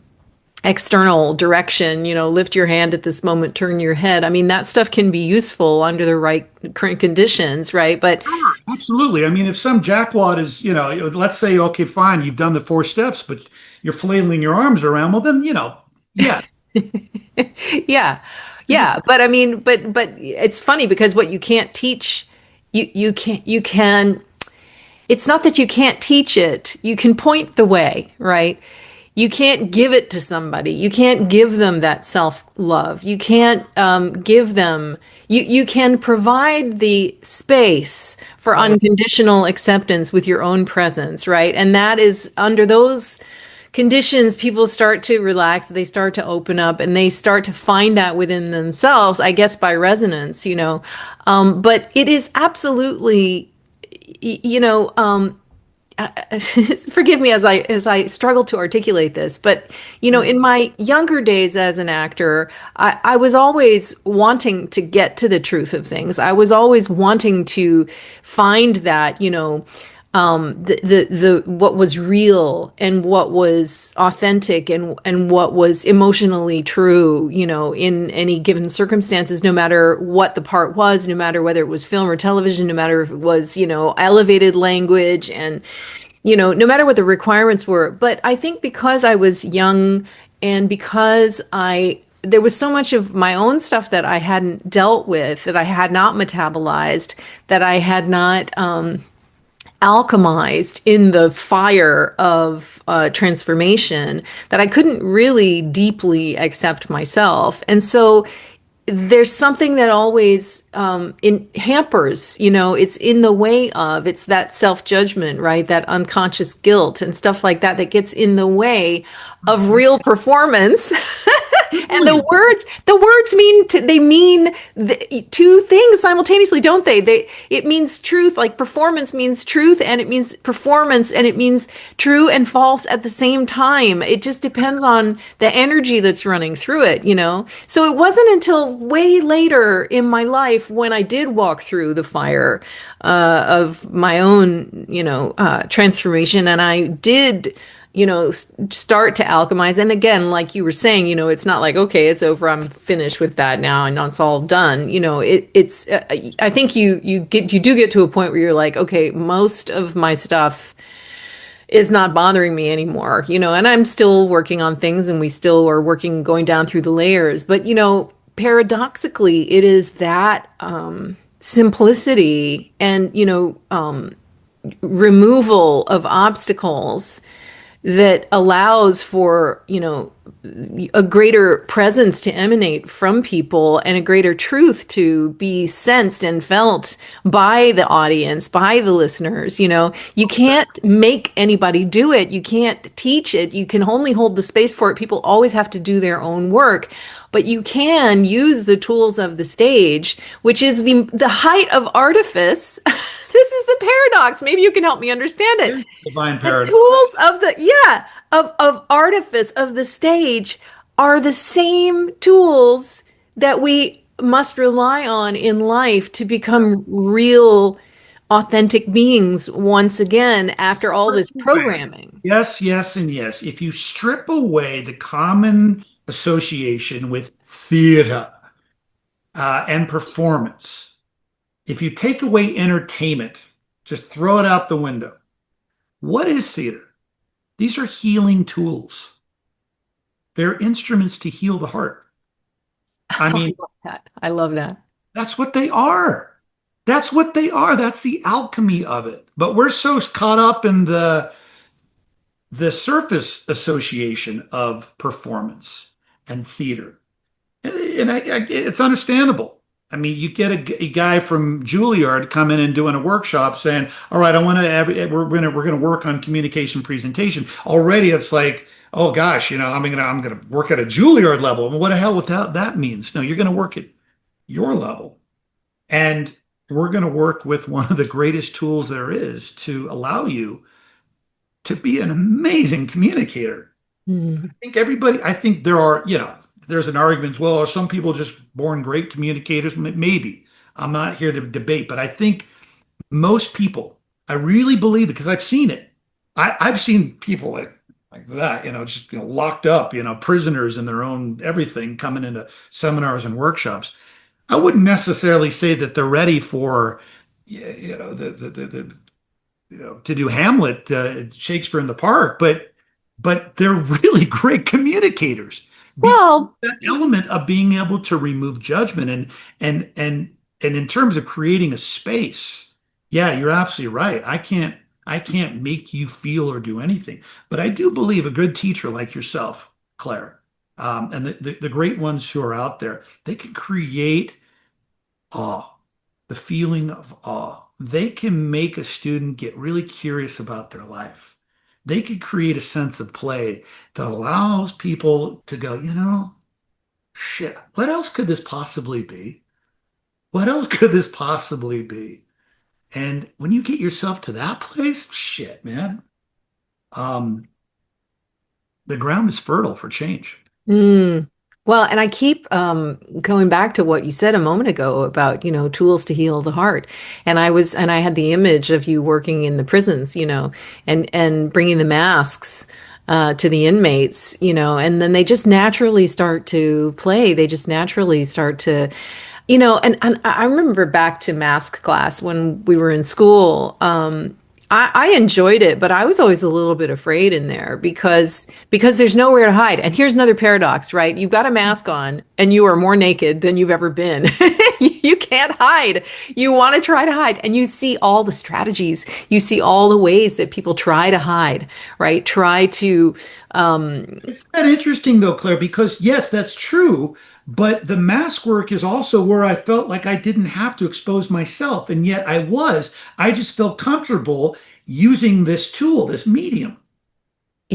external direction, lift your hand at this moment, turn your head. I mean, that stuff can be useful under the right current conditions, right? But Absolutely. I mean, if some jackwad is, let's say, okay, fine, you've done the four steps, but you're flailing your arms around, well, then, yeah. yeah. But I mean, but it's funny, because what you can't teach, you can it's not that you can't teach it. You can point the way, right? You can't give it to somebody. You can't give them that self-love. You can't give them, you can provide the space for Right. unconditional acceptance with your own presence, right? And that is under those conditions, people start to relax, they start to open up, and they start to find that within themselves, I guess by resonance, you know. But it is absolutely, you know, forgive me as I struggle to articulate this, but you know, in my younger days as an actor, I was always wanting to get to the truth of things. I was always wanting to find that, you know, the what was real and what was authentic and what was emotionally true, you know, in any given circumstances, no matter what the part was, no matter whether it was film or television, no matter if it was, you know, elevated language, and you know, no matter what the requirements were. But I think because I was young and because there was so much of my own stuff that I hadn't dealt with, that I had not metabolized, that I had not alchemized in the fire of transformation, that I couldn't really deeply accept myself. And so there's something that always hampers, you know, it's in the way of, it's that self-judgment, right? That unconscious guilt and stuff like that that gets in the way of real performance. And the words mean two things simultaneously, don't they? It means truth, like performance means truth, and it means performance, and it means true and false at the same time. It just depends on the energy that's running through it, you know? So it wasn't until way later in my life when I did walk through the fire of my own, you know, transformation, and I did, you know, start to alchemize. And again, like you were saying, you know, it's not like, okay, it's over, I'm finished with that now and it's all done. You know, it's I think you do get to a point where you're like, okay, most of my stuff is not bothering me anymore, you know, and I'm still working on things, and we still are working, going down through the layers. But, you know, paradoxically, it is that simplicity and, you know, removal of obstacles that allows for, you know, a greater presence to emanate from people, and a greater truth to be sensed and felt by the audience, by the listeners. You know, you can't make anybody do it. You can't teach it. You can only hold the space for it. People always have to do their own work. But you can use the tools of the stage, which is the height of artifice. This is the paradox. Maybe you can help me understand it. Divine The paradox. tools of of artifice of the stage are the same tools that we must rely on in life to become real, authentic beings once again after all this programming. Yes, yes, and yes. If you strip away the common association with theater and performance, if you take away entertainment, just throw it out the window. What is theater? These are healing tools. They're instruments to heal the heart. I mean, I love that. I love that. that's what they are. That's what they are. That's the alchemy of it. But we're so caught up in the surface association of performance and theater. And it's understandable. I mean, you get a guy from Juilliard come in and doing a workshop saying, "All right, we're gonna work on communication presentation." Already, it's like, oh gosh, you know, I'm gonna work at a Juilliard level. And what the hell that means? No, you're gonna work at your level, and we're gonna work with one of the greatest tools there is to allow you to be an amazing communicator. Mm. I think there are, you know, there's an argument, well, are some people just born great communicators? Maybe. I'm not here to debate, but I think most people, I really believe it because I've seen it. I've seen people like that, you know, just, you know, locked up, you know, prisoners in their own everything coming into seminars and workshops. I wouldn't necessarily say that they're ready for, you know, the you know, to do Hamlet, Shakespeare in the Park, but they're really great communicators. Well, That element of being able to remove judgment and in terms of creating a space, yeah, you're absolutely right. I can't make you feel or do anything. But I do believe a good teacher like yourself, Claire, and the great ones who are out there, they can create awe, the feeling of awe. They can make a student get really curious about their life. They can create a sense of play that allows people to go, shit, what else could this possibly be? What else could this possibly be? And when you get yourself to that place, shit, man, um, the ground is fertile for change. Mm. Well, and I keep going back to what you said a moment ago about, tools to heal the heart. And I had the image of you working in the prisons, and bringing the masks to the inmates, and then they just naturally start to play. They just naturally start to, and I remember back to mask class when we were in school. I enjoyed it, but I was always a little bit afraid in there because there's nowhere to hide. And here's another paradox, right? You've got a mask on and you are more naked than you've ever been. You can't hide. You want to try to hide, and you see all the strategies. You see all the ways that people try to hide, right? Try to It's that interesting though, Claire, because yes, that's true, but the mask work is also where I felt like I didn't have to expose myself, and yet I was. I just felt comfortable using this tool, this medium.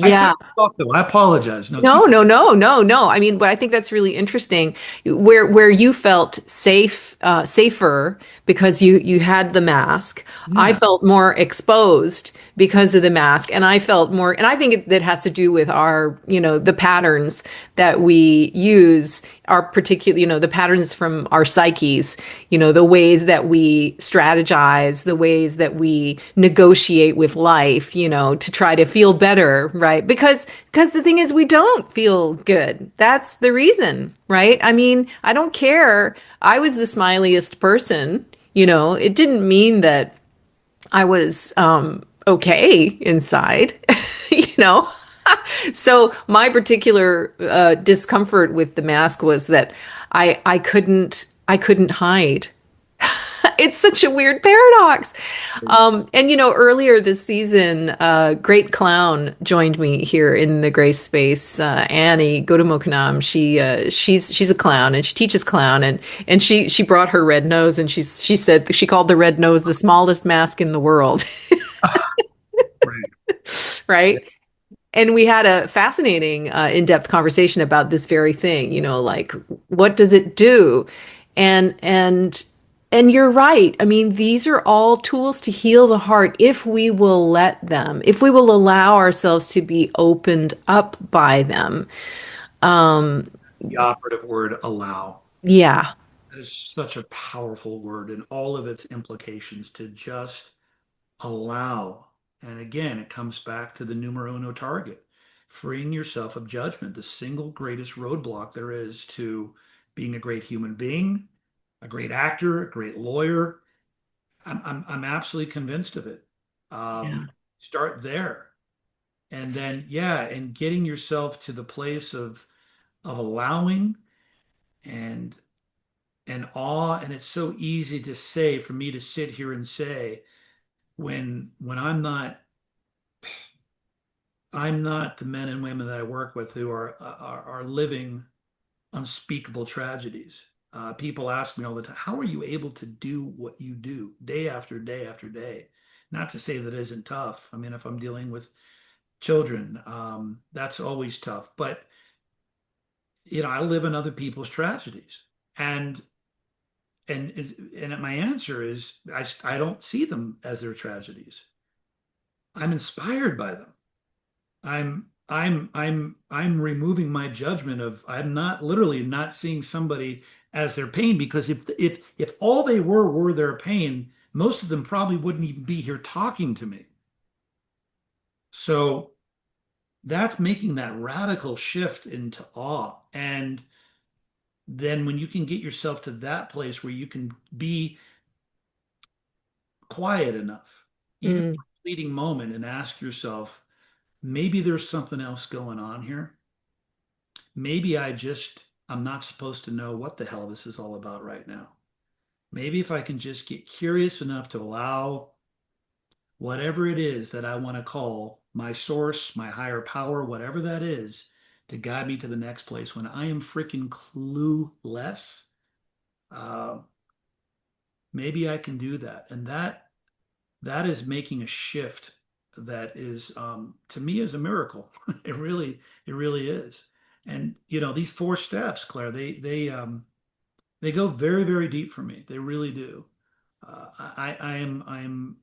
I cut yeah. you off though. I apologize. No, No, keep. no, no, no, no. I mean, but I think that's really interesting, where you felt safer because you had the mask. I Yeah. felt more exposed because of the mask, and I felt more. And I think that has to do with our, the patterns that we use, our particular, the patterns from our psyches, the ways that we strategize, the ways that we negotiate with life, to try to feel better, right? Because the thing is, we don't feel good. That's the reason, right? I mean, I don't care. I was the smiliest person, it didn't mean that I was okay inside, you know. So my particular discomfort with the mask was that I couldn't hide. It's such a weird paradox. And earlier this season, Great Clown joined me here in the Grace Space. Annie Gotomokanam, she's a clown and she teaches clown, and she brought her red nose, and she said she called the red nose the smallest mask in the world, Right. right? And we had a fascinating, in-depth conversation about this very thing, like what does it do? And you're right. I mean, these are all tools to heal the heart if we will let them, if we will allow ourselves to be opened up by them. Um, The operative word, allow. yeah. That is such a powerful word and all of its implications to just allow. And again, it comes back to the numero uno target, freeing yourself of judgment, the single greatest roadblock there is to being a great human being, a great actor, a great lawyer. I'm absolutely convinced of it. Yeah. Start there. And then, yeah, and getting yourself to the place of allowing and awe. And it's so easy to say, for me to sit here and say, when I'm not the men and women that I work with who are living unspeakable tragedies. People ask me all the time, how are you able to do what you do day after day after day? Not to say that it isn't tough. I mean, if I'm dealing with children, that's always tough. But I live in other people's tragedies, and and my answer is I don't see them as their tragedies. I'm inspired by them. I'm removing my judgment of I'm not literally not seeing somebody as their pain, because if all they were their pain, most of them probably wouldn't even be here talking to me. So that's making that radical shift into awe. And then when you can get yourself to that place where you can be quiet enough, even Mm, for a fleeting moment, and ask yourself, maybe there's something else going on here. Maybe I'm not supposed to know what the hell this is all about right now. Maybe if I can just get curious enough to allow whatever it is that I want to call my source, my higher power, whatever that is, to guide me to the next place. When I am freaking clueless, uh, maybe I can do that. And that is making a shift that is, to me, is a miracle. It really is. And these four steps, Claire, they go very, very deep for me. They really do. I am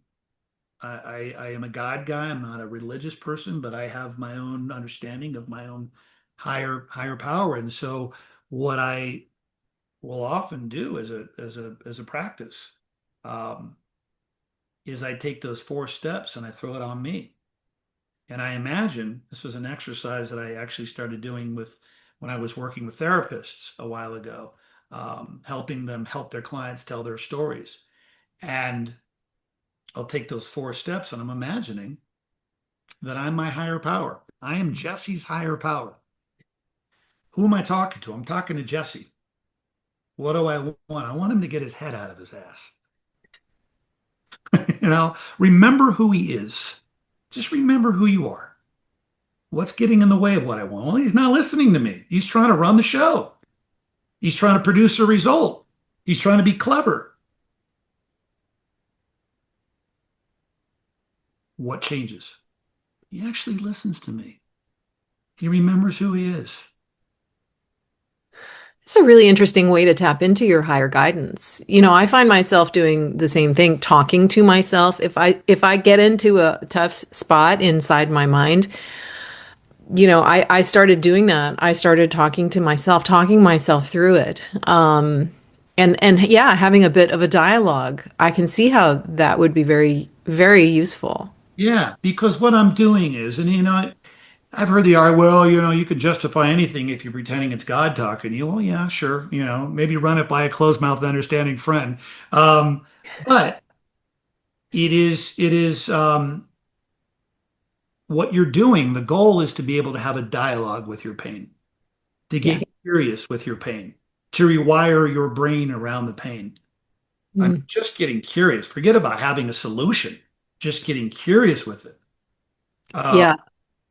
a God guy. I'm not a religious person, but I have my own understanding of my own higher power. And so, what I will often do as a practice, um, is I take those four steps and I throw it on me. And I imagine this was an exercise that I actually started doing with when I was working with therapists a while ago, helping them help their clients tell their stories. And I'll take those four steps and I'm imagining that I'm my higher power. I am Jesse's higher power. Who am I talking to? I'm talking to Jesse. What do I want? I want him to get his head out of his ass. Remember who he is. Just remember who you are. What's getting in the way of what I want? Well, he's not listening to me. He's trying to run the show. He's trying to produce a result. He's trying to be clever. What changes? He actually listens to me. He remembers who he is. It's a really interesting way to tap into your higher guidance. I find myself doing the same thing, talking to myself. If I get into a tough spot inside my mind, I started doing that. I started talking myself through it. And yeah, having a bit of a dialogue. I can see how that would be very, very useful. Yeah, because what I'm doing is, and I've heard the art, well, you could justify anything if you're pretending it's God talking to you. Well, yeah, sure. Maybe run it by a closed-mouthed, understanding friend. But it is what you're doing. The goal is to be able to have a dialogue with your pain, to Yeah. get curious with your pain, to rewire your brain around the pain. I'm Mm. just getting curious. Forget about having a solution. Just getting curious with it. Uh, Yeah.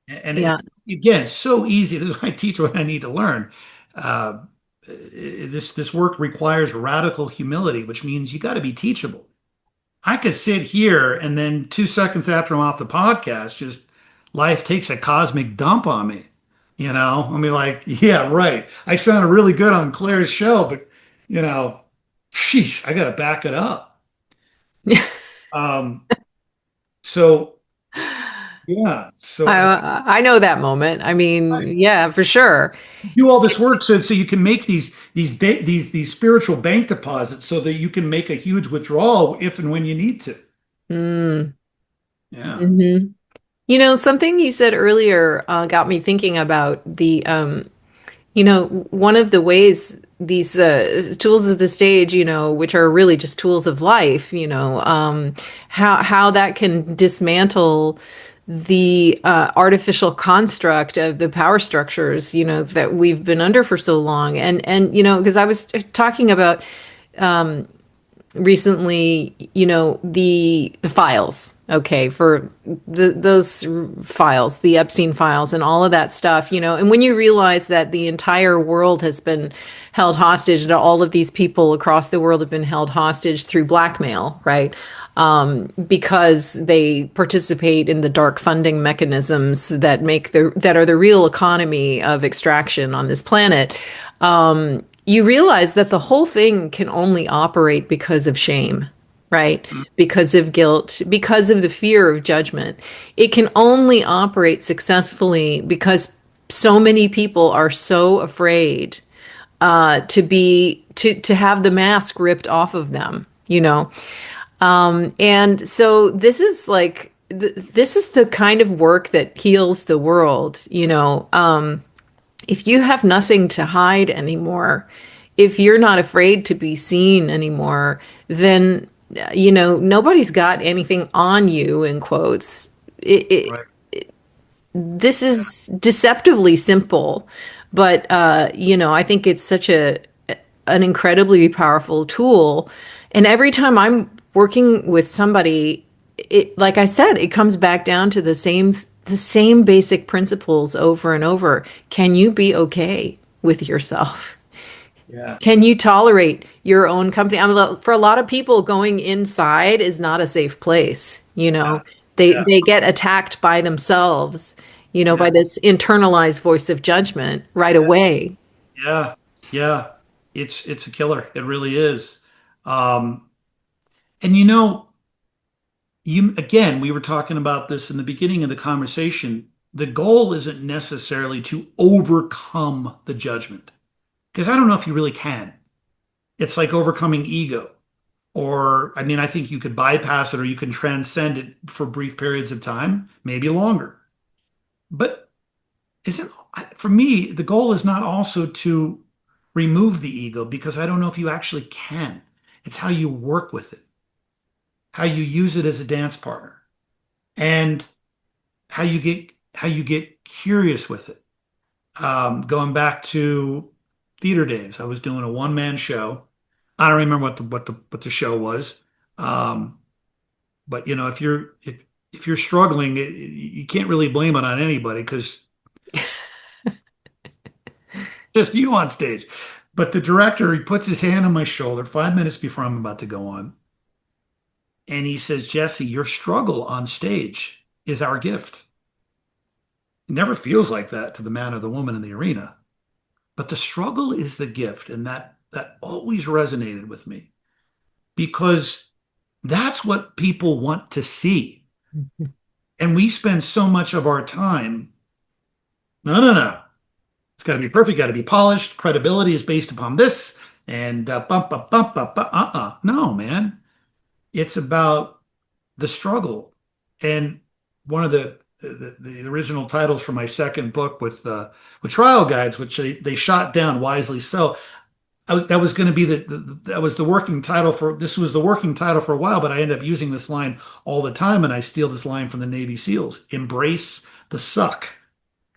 And Yeah. again, so easy. This is why I teach what I need to learn. Uh, this work requires radical humility, which means you got to be teachable. I could sit here and then 2 seconds after I'm off the podcast, just life takes a cosmic dump on me. I mean, like, yeah, right. I sounded really good on Claire's show, but you know, sheesh, I got to back it up. Um, so yeah, so I know that moment. I mean, yeah, for sure. do all this work so you can make these spiritual bank deposits so that you can make a huge withdrawal if and when you need to. Mm. Yeah. hmm Something you said earlier got me thinking about one of the ways these tools of the stage, which are really just tools of life, how that can dismantle the artificial construct of the power structures, that we've been under for so long. And because I was talking about recently, the files, okay, for those files, the Epstein files and all of that stuff, and when you realize that the entire world has been held hostage, that all of these people across the world have been held hostage through blackmail, right? Because they participate in the dark funding mechanisms that that are the real economy of extraction on this planet. You realize that the whole thing can only operate because of shame, right? Because of guilt, because of the fear of judgment. It can only operate successfully because so many people are so afraid to have the mask ripped off of them, and so this is like this is the kind of work that heals the world, if you have nothing to hide anymore, if you're not afraid to be seen anymore, then nobody's got anything on you, in quotes. Right. This is deceptively simple, but I think it's such an incredibly powerful tool. And every time I'm working with somebody, it, like I said, it comes back down to the same basic principles over and over. Can you be okay with yourself? Yeah. Can you tolerate your own company? For a lot of people, going inside is not a safe place. Yeah. They Yeah. they get attacked by themselves, Yeah. by this internalized voice of judgment right Yeah. away. Yeah. Yeah. It's a killer. It really is. Um, and you again, we were talking about this in the beginning of the conversation. The goal isn't necessarily to overcome the judgment, because I don't know if you really can. It's like overcoming ego. Or, I mean, I think you could bypass it or you can transcend it for brief periods of time, maybe longer. But isn't, for me, the goal is not also to remove the ego, because I don't know if you actually can. It's how you work with it, how you use it as a dance partner, and how you get curious with it. Going back to theater days, I was doing a one-man show. I don't remember what the show was. Um, But if you're struggling, you can't really blame it on anybody, because just you on stage. But the director, he puts his hand on my shoulder 5 minutes before I'm about to go on, and he says, "Jesse, your struggle on stage is our gift." It never feels like that to the man or the woman in the arena, but the struggle is the gift, and that always resonated with me, because that's what people want to see. And we spend so much of our time, no, no, no. It's got to be perfect, got to be polished. Credibility is based upon this, and bump, bump, bump, bump, bump. No, man. It's about the struggle. And one of the original titles for my second book with trial guides, which they shot down wisely. So that was going to be that was the working title for this was the working title for a while, but I end up using this line all the time, and I steal this line from the Navy SEALs: embrace the suck.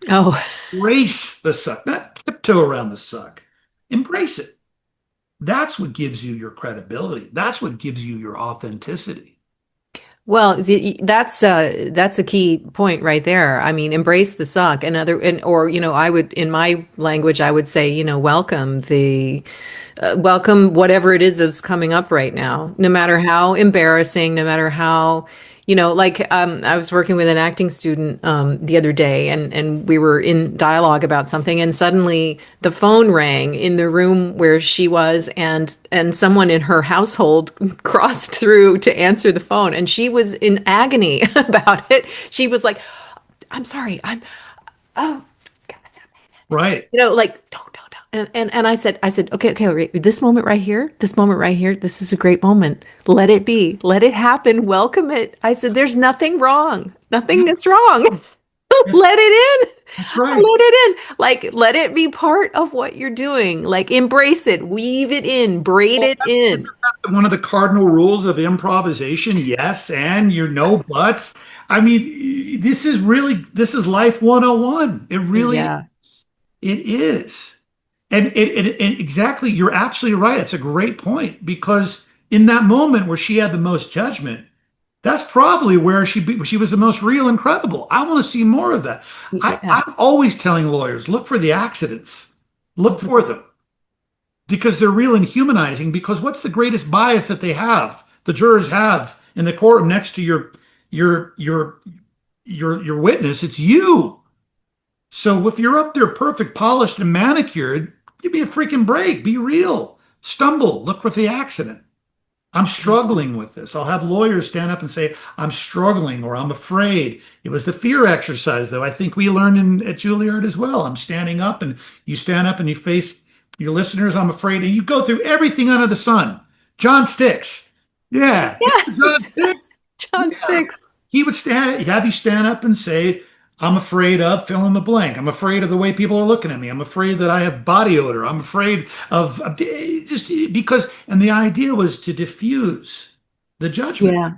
Oh, Embrace the suck, not tiptoe around the suck. Embrace it. That's what gives you your credibility. That's what gives you your authenticity. well, that's a key point right there. I mean, embrace the suck, or I would, in my language, I would say, welcome whatever it is that's coming up right now, no matter how embarrassing, no matter how, I was working with an acting student the other day, and we were in dialogue about something, and suddenly the phone rang in the room where she was, and someone in her household crossed through to answer the phone, and she was in agony about it. She was like, "I'm sorry, oh, Right. like don't. And I said, okay, right, this moment right here, this is a great moment. Let it be, let it happen, welcome it. I said, there's nothing wrong, nothing that's wrong. That's, Let it in, that's right. let it in, like let it be part of what you're doing, like embrace it, weave it in, braid Well, it in. isn't that one of the cardinal rules of improvisation? Yes, and your no buts. I mean, this is life 101. It really Yeah, it is. And it exactly, you're absolutely right. It's a great point, because in that moment where she had the most judgment, that's probably where she was the most real and credible. I want to see more of that. yeah. I'm always telling lawyers, look for the accidents, look for them, because they're real and humanizing. Because what's the greatest bias that they have, the jurors have in the courtroom next to your your your witness? It's you. So if you're up there perfect, polished, and manicured, give me a freaking break. Be real. Stumble. Look for the accident. I'm struggling with this. I'll have lawyers stand up and say, I'm struggling, or I'm afraid. It was the fear exercise, though. I think we learned at Juilliard as well. I'm standing up, and you stand up and you face your listeners. I'm afraid. And you go through everything under the sun. John Sticks. Yeah. John Yes. Sticks. John Yeah. Sticks. He would have you stand up and say, I'm afraid of fill in the blank. I'm afraid of the way people are looking at me. I'm afraid that I have body odor. I'm afraid of just because, and the idea was to diffuse the judgment. Yeah,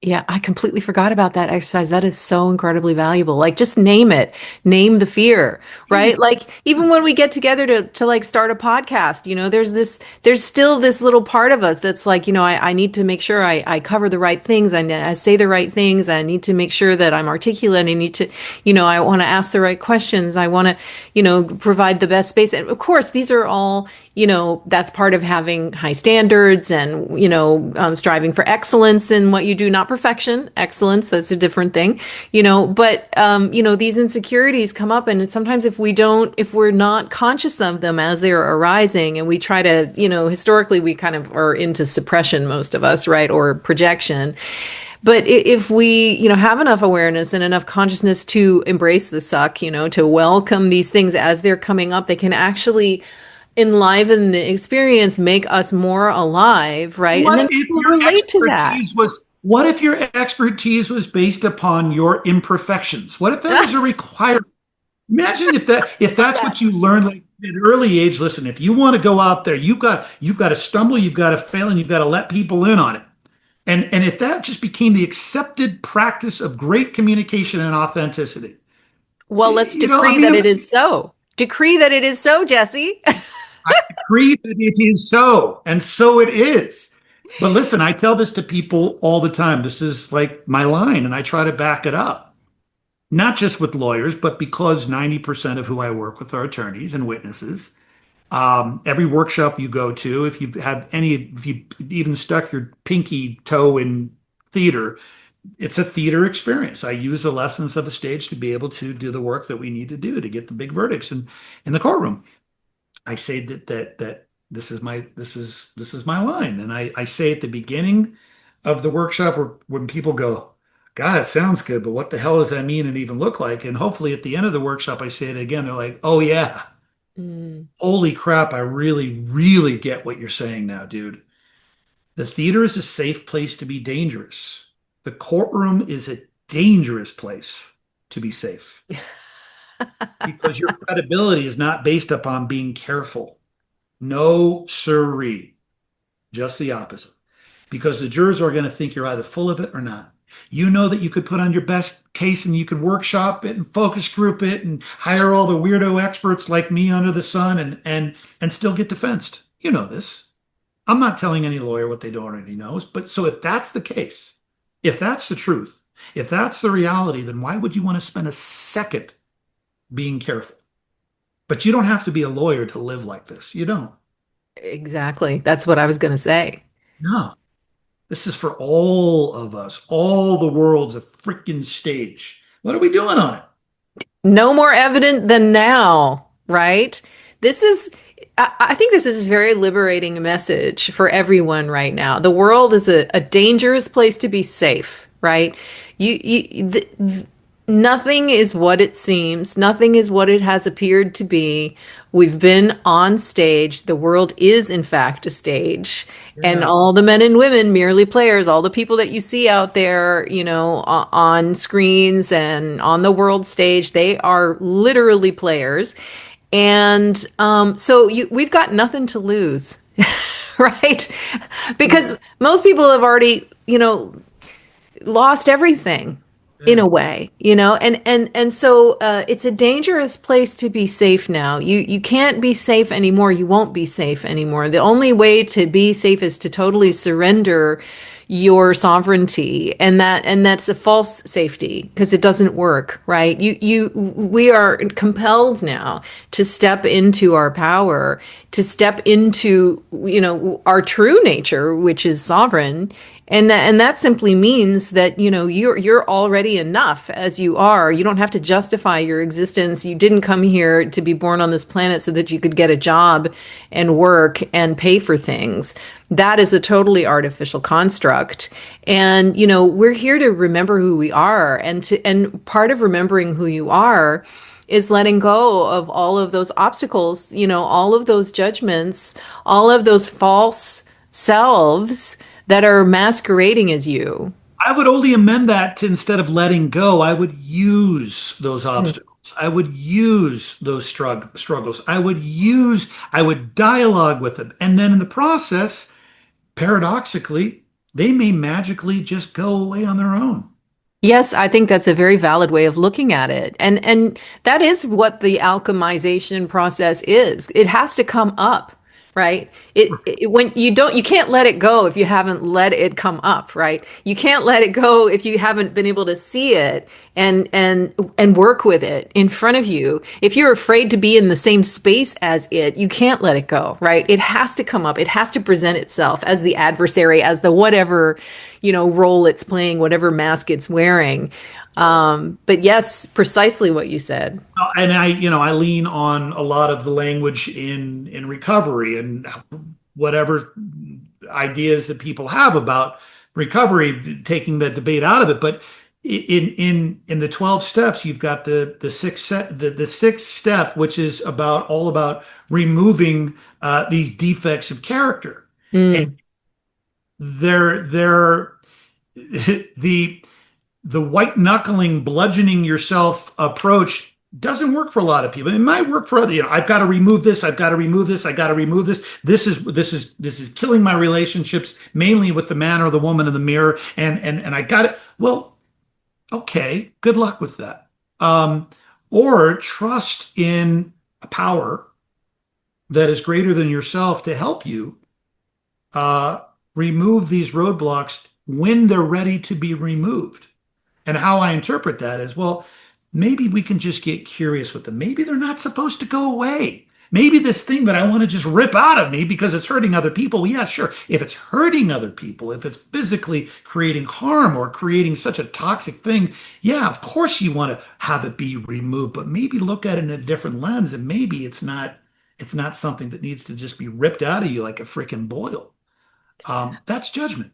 Yeah, I completely forgot about that exercise. That is so incredibly valuable. Like just name it. Name the fear, right? Like even when we get together to like start a podcast, there's still this little part of us that's like, I need to make sure I cover the right things. I say the right things. I need to make sure that I'm articulate. I need to, I want to ask the right questions. I want to, provide the best space. And of course, these are all, that's part of having high standards and, striving for excellence in what you do, not perfection, excellence. That's a different thing, but, these insecurities come up. And sometimes if we're not conscious of them as they're arising and we try to, historically, we kind of are into suppression, most of us, right? Or projection. But if we, have enough awareness and enough consciousness to embrace the suck, to welcome these things as they're coming up, they can actually enliven the experience, make us more alive, right? And What then if people your relate to that. expertise was what if your expertise was based upon your imperfections? What if that was a requirement? Imagine if that's what you learned like at an early age. Listen, if you want to go out there, you've got to stumble, you've got to fail, and you've got to let people in on it. And if that just became the accepted practice of great communication and authenticity, Well, let's I decree that mean, it is so. Decree that it is so, Jesse. I agree that it is so, and so it is. But listen, I tell this to people all the time. This is like my line, and I try to back it up. Not just with lawyers, but because 90% of who I work with are attorneys and witnesses. Every workshop you go to, if you even stuck your pinky toe in theater, it's a theater experience. I use the lessons of the stage to be able to do the work that we need to do to get the big verdicts in the courtroom. I say that this is my line, and I say at the beginning of the workshop when people go, God, it sounds good, but what the hell does that mean and even look like? And hopefully at the end of the workshop, I say it again. They're like, oh yeah, Mm. holy crap, I really, really get what you're saying now, dude. The theater is a safe place to be dangerous. The courtroom is a dangerous place to be safe because your credibility is not based upon being careful. No, sirree. Just the opposite. Because the jurors are going to think you're either full of it or not. You know that you could put on your best case and you can workshop it and focus group it and hire all the weirdo experts like me under the sun and still get defensed. You know this. I'm not telling any lawyer what they don't already know. But so if that's the case, if that's the truth, if that's the reality, then why would you want to spend a second being careful? But you don't have to be a lawyer to live like this. You don't. Exactly. That's what I was going to say. No. This is for all of us. All the world's a freaking stage. What are we doing on it? No more evident than now, right? This is, I think this is a very liberating message for everyone right now. The world is a dangerous place to be safe, right? Nothing is what it seems. Nothing is what it has appeared to be. We've been on stage. The world is, in fact, a stage. And Yeah. all the men and women merely players, all the people that you see out there, on screens and on the world stage, they are literally players. And we've got nothing to lose, right? Because most people have already, lost everything in Yeah. a way, and so it's a dangerous place to be safe now. You can't be safe anymore. You won't be safe anymore. The only way to be safe is to totally surrender your sovereignty, and that's a false safety because it doesn't work, right? We are compelled now to step into our power, to step into our true nature, which is sovereign. And that simply means that you're already enough as you are. You don't have to justify your existence. You didn't come here to be born on this planet so that you could get a job and work and pay for things. That is a totally artificial construct. And we're here to remember who we are, and part of remembering who you are is letting go of all of those obstacles, all of those judgments, all of those false selves that are masquerading as you. I would only amend that to instead of letting go, I would use those obstacles. I would use those struggles. I would dialogue with them. And then in the process, paradoxically, they may magically just go away on their own. Yes, I think that's a very valid way of looking at it. And that is what the alchemization process is. It has to come up, right? When you don't, you can't let it go if you haven't let it come up, right? You can't let it go if you haven't been able to see it and work with it in front of you. If you're afraid to be in the same space as it, you can't let it go, right? It has to come up. It has to present itself as the adversary, as the whatever, role it's playing, whatever mask it's wearing. But yes, precisely what you said. And I lean on a lot of the language in recovery and whatever ideas that people have about recovery, taking the debate out of it. But in the 12 steps, you've got the sixth step, which is all about removing these defects of character. And Mm, they're the the white knuckling, bludgeoning yourself approach doesn't work for a lot of people. It might work for other. I've got to remove this. I've got to remove this. I got to remove this. This is killing my relationships, mainly with the man or the woman in the mirror. And I got it. Well, okay. Good luck with that. Or trust in a power that is greater than yourself to help you uh, remove these roadblocks when they're ready to be removed. And how I interpret that is, well, maybe we can just get curious with them. Maybe they're not supposed to go away. Maybe this thing that I want to just rip out of me because it's hurting other people, well, yeah, sure. If it's hurting other people, if it's physically creating harm or creating such a toxic thing, yeah, of course you want to have it be removed, but maybe look at it in a different lens and maybe it's not something that needs to just be ripped out of you like a freaking boil. That's judgment.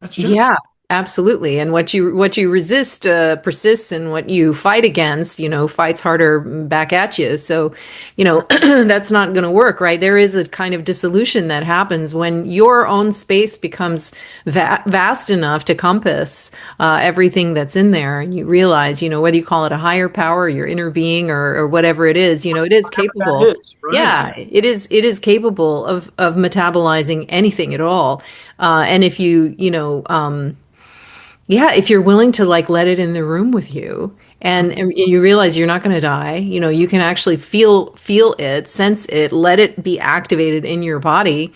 That's judgment. yeah, absolutely. And what you resist persists, and what you fight against, fights harder back at you. So, that's not going to work, right? There is a kind of dissolution that happens when your own space becomes vast enough to compass everything that's in there, and you realize, whether you call it a higher power, or your inner being, or whatever it is, it is Whatever that capable. is, right? Yeah, it is capable of metabolizing anything at all. And if yeah, if you're willing to like let it in the room with you, and you realize you're not going to die, you can actually feel it, sense it, let it be activated in your body.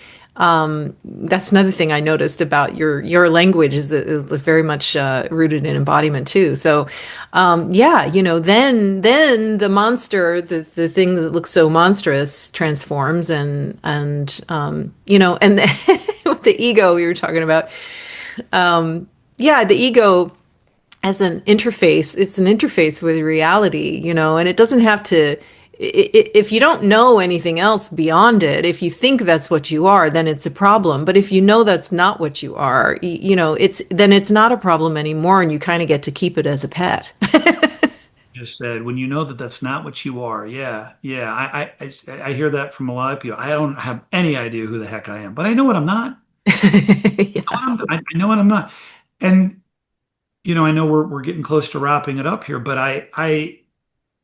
That's another thing I noticed about your language is that is very much rooted in embodiment too. So, yeah, then the monster, the thing that looks so monstrous, transforms, and with the ego we were talking about. Yeah, the ego as an interface, it's an interface with reality, and it doesn't have to, if you don't know anything else beyond it, if you think that's what you are, then it's a problem. But if you know that's not what you are, it's not a problem anymore, and you kind of get to keep it as a pet. Just said when you know that that's not what you are. Yeah, yeah. I hear that from a lot of people. I don't have any idea who the heck I am, but I know what I'm not. Yes. I know what I'm not. And I know we're getting close to wrapping it up here, but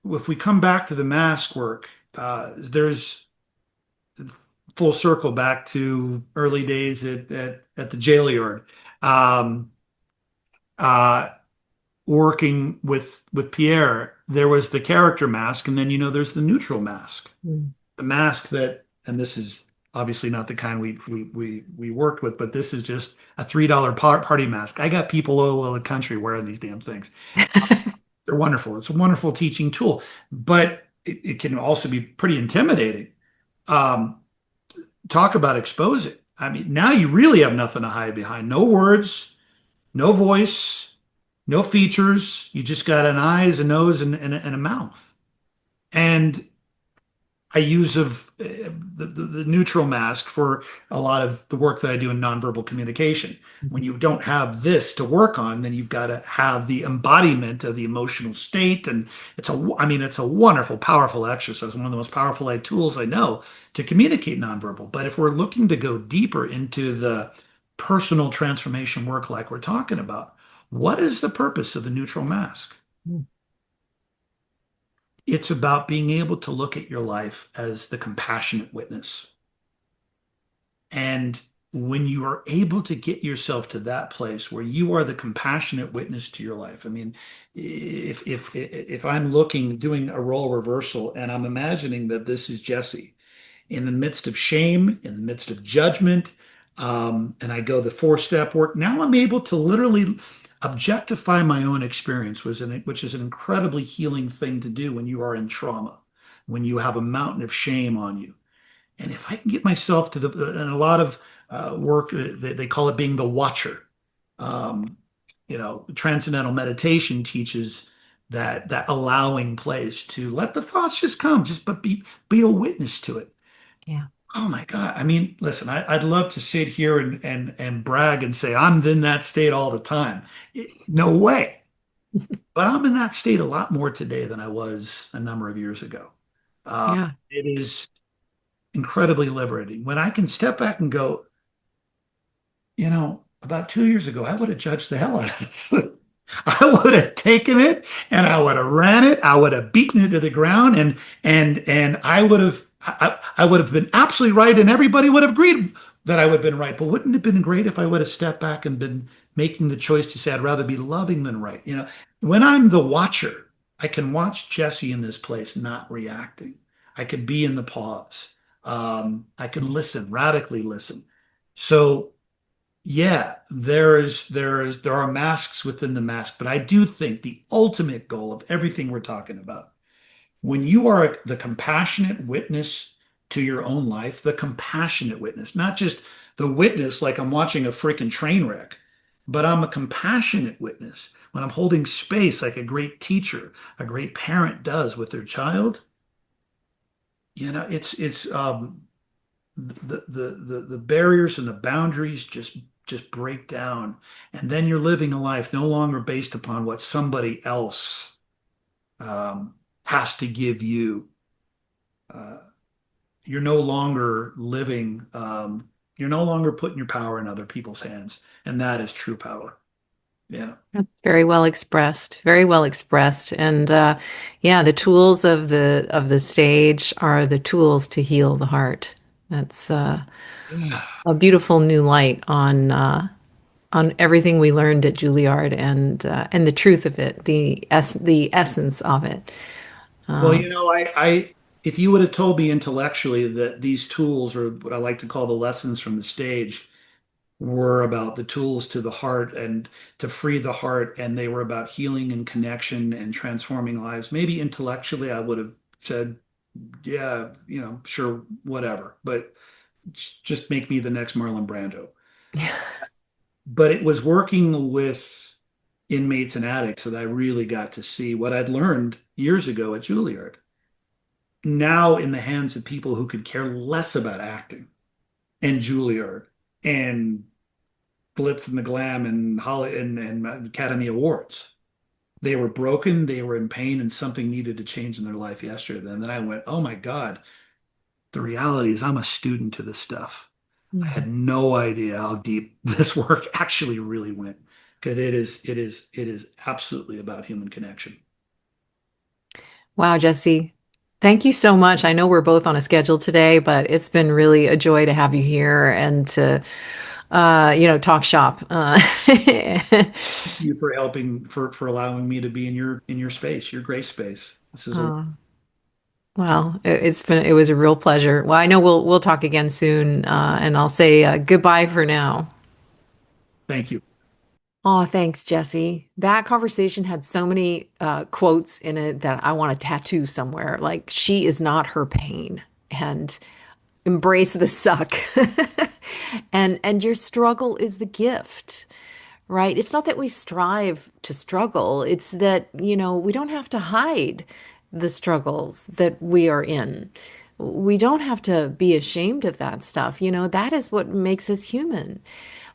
if we come back to the mask work, there's full circle back to early days at the Juilliard. Um, uh, Working with Pierre, there was the character mask, and then there's the neutral mask. Mm. The mask that, and this is obviously not the kind we worked with, but this is just a $3 party mask. I got people all over the country wearing these damn things. They're wonderful. It's a wonderful teaching tool, but it can also be pretty intimidating. Um, Talk about exposing. I mean, now you really have nothing to hide behind. No words, no voice, no features. You just got an eyes, a nose, and a mouth. And I use the neutral mask for a lot of the work that I do in nonverbal communication. When you don't have this to work on, then you've got to have the embodiment of the emotional state, and it's a wonderful, powerful exercise. One of the most powerful tools I know to communicate nonverbal. But if we're looking to go deeper into the personal transformation work, like we're talking about, what is the purpose of the neutral mask? It's about being able to look at your life as the compassionate witness and when you are able to get yourself to that place where you are the compassionate witness to your life. I mean, if I'm looking, doing a role reversal, and I'm imagining that this is Jesse in the midst of shame, in the midst of judgment, and I go the four-step work. Now I'm able to literally objectify my own experience, which is an incredibly healing thing to do when you are in trauma, when you have a mountain of shame on you. And if I can get myself to and a lot of work, they call it being the watcher. Um, Transcendental meditation teaches that allowing place to let the thoughts just come, just but be a witness to it. Yeah. Oh my God. I mean, listen, I'd love to sit here and brag and say I'm in that state all the time. No way. But I'm in that state a lot more today than I was a number of years ago. Yeah. It is incredibly liberating when I can step back and go, about 2 years ago, I would have judged the hell out of this. I would have taken it and I would have ran it. I would have beaten it to the ground and I would have been absolutely right and everybody would have agreed that I would have been right. But wouldn't it have been great if I would have stepped back and been making the choice to say I'd rather be loving than right? When I'm the watcher, I can watch Jesse in this place not reacting. I could be in the pause. I can listen, radically listen. So yeah, there are masks within the mask, but I do think the ultimate goal of everything we're talking about, when you are the compassionate witness to your own life, the compassionate witness, not just the witness like I'm watching a freaking train wreck, but I'm a compassionate witness when I'm holding space like a great teacher, a great parent does with their child. It's the barriers and the boundaries just break down, and then you're living a life no longer based upon what somebody else has to give you. Uh, you're no longer living. You're no longer putting your power in other people's hands, and that is true power. Yeah. That's very well expressed. Very well expressed. And yeah, the tools of the stage are the tools to heal the heart. That's Yeah. a beautiful new light on everything we learned at Juilliard and the truth of it, the essence of it. Well, Um, if you would have told me intellectually that these tools, or what I like to call the lessons from the stage, were about the tools to the heart and to free the heart, and they were about healing and connection and transforming lives. Maybe intellectually, I would have said, yeah, sure, whatever, but just make me the next Marlon Brando. But it was working with inmates and addicts that I really got to see what I'd learned years ago at Juilliard. Now in the hands of people who could care less about acting and Juilliard and glitz and the glam and Holly and Academy Awards. They were broken, they were in pain, and something needed to change in their life yesterday. And then I went, oh my God, the reality is I'm a student to this stuff. I had no idea how deep this work actually really went. Because it is absolutely about human connection. wow, Jesse, thank you so much. I know we're both on a schedule today, but it's been really a joy to have you here and to talk shop. Thank you for helping for allowing me to be in your space, your gray space. This is a Uh, well, it was a real pleasure. Well, I know we'll talk again soon, and I'll say goodbye for now. thank you. Oh, thanks, Jesse. That conversation had so many quotes in it that I want to tattoo somewhere. Like, she is not her pain, and embrace the suck. And your struggle is the gift, right? It's not that we strive to struggle. It's that, we don't have to hide the struggles that we are in. We don't have to be ashamed of that stuff. That is what makes us human.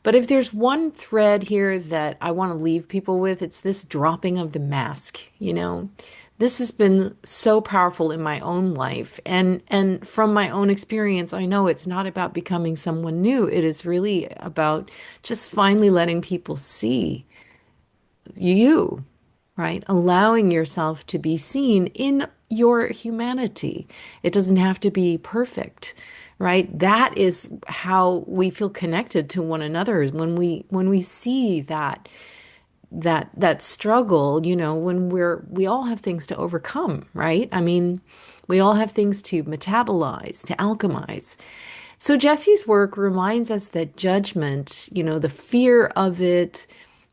But if there's one thread here that I want to leave people with, it's this dropping of the mask. This has been so powerful in my own life. And from my own experience, I know it's not about becoming someone new. It is really about just finally letting people see you, right? Allowing yourself to be seen in your humanity. It doesn't have to be perfect, right? That is how we feel connected to one another, when we see that struggle, when we all have things to overcome, right? I mean, we all have things to metabolize, to alchemize. So Jesse's work reminds us that judgment, the fear of it,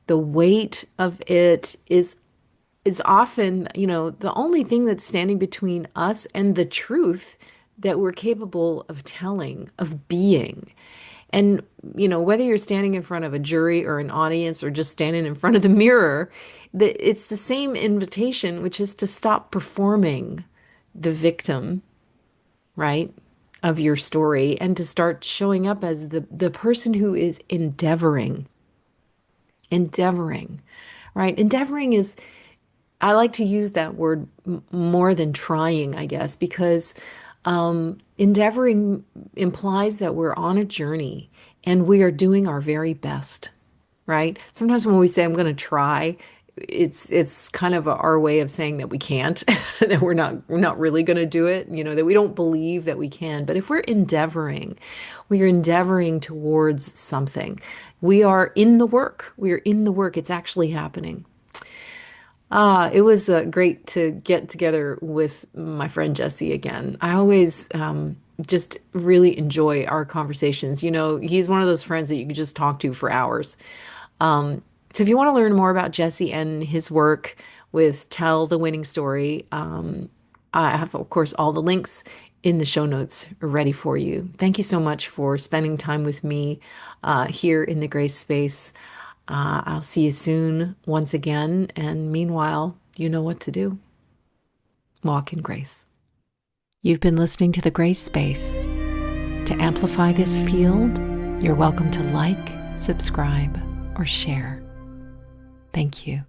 the weight of it is often, the only thing that's standing between us and the truth that we're capable of telling, of being. And, whether you're standing in front of a jury or an audience or just standing in front of the mirror, it's the same invitation, which is to stop performing the victim, right, of your story, and to start showing up as the person who is endeavoring, right? Endeavoring is, I like to use that word more than trying, I guess, because endeavoring implies that we're on a journey and we are doing our very best, right? Sometimes when we say, I'm going to try, it's kind of our way of saying that we can't, that we're not really going to do it, that we don't believe that we can. But if we are endeavoring towards something. We are in the work. We are in the work. It's actually happening. It was great to get together with my friend Jesse again. I always just really enjoy our conversations. He's one of those friends that you can just talk to for hours. So if you want to learn more about Jesse and his work with Tell the Winning Story, I have, of course, all the links in the show notes ready for you. Thank you so much for spending time with me here in the Grace Space. I'll see you soon once again. And meanwhile, you know what to do. Walk in grace. You've been listening to the Grace Space. To amplify this field, you're welcome to like, subscribe, or share. Thank you.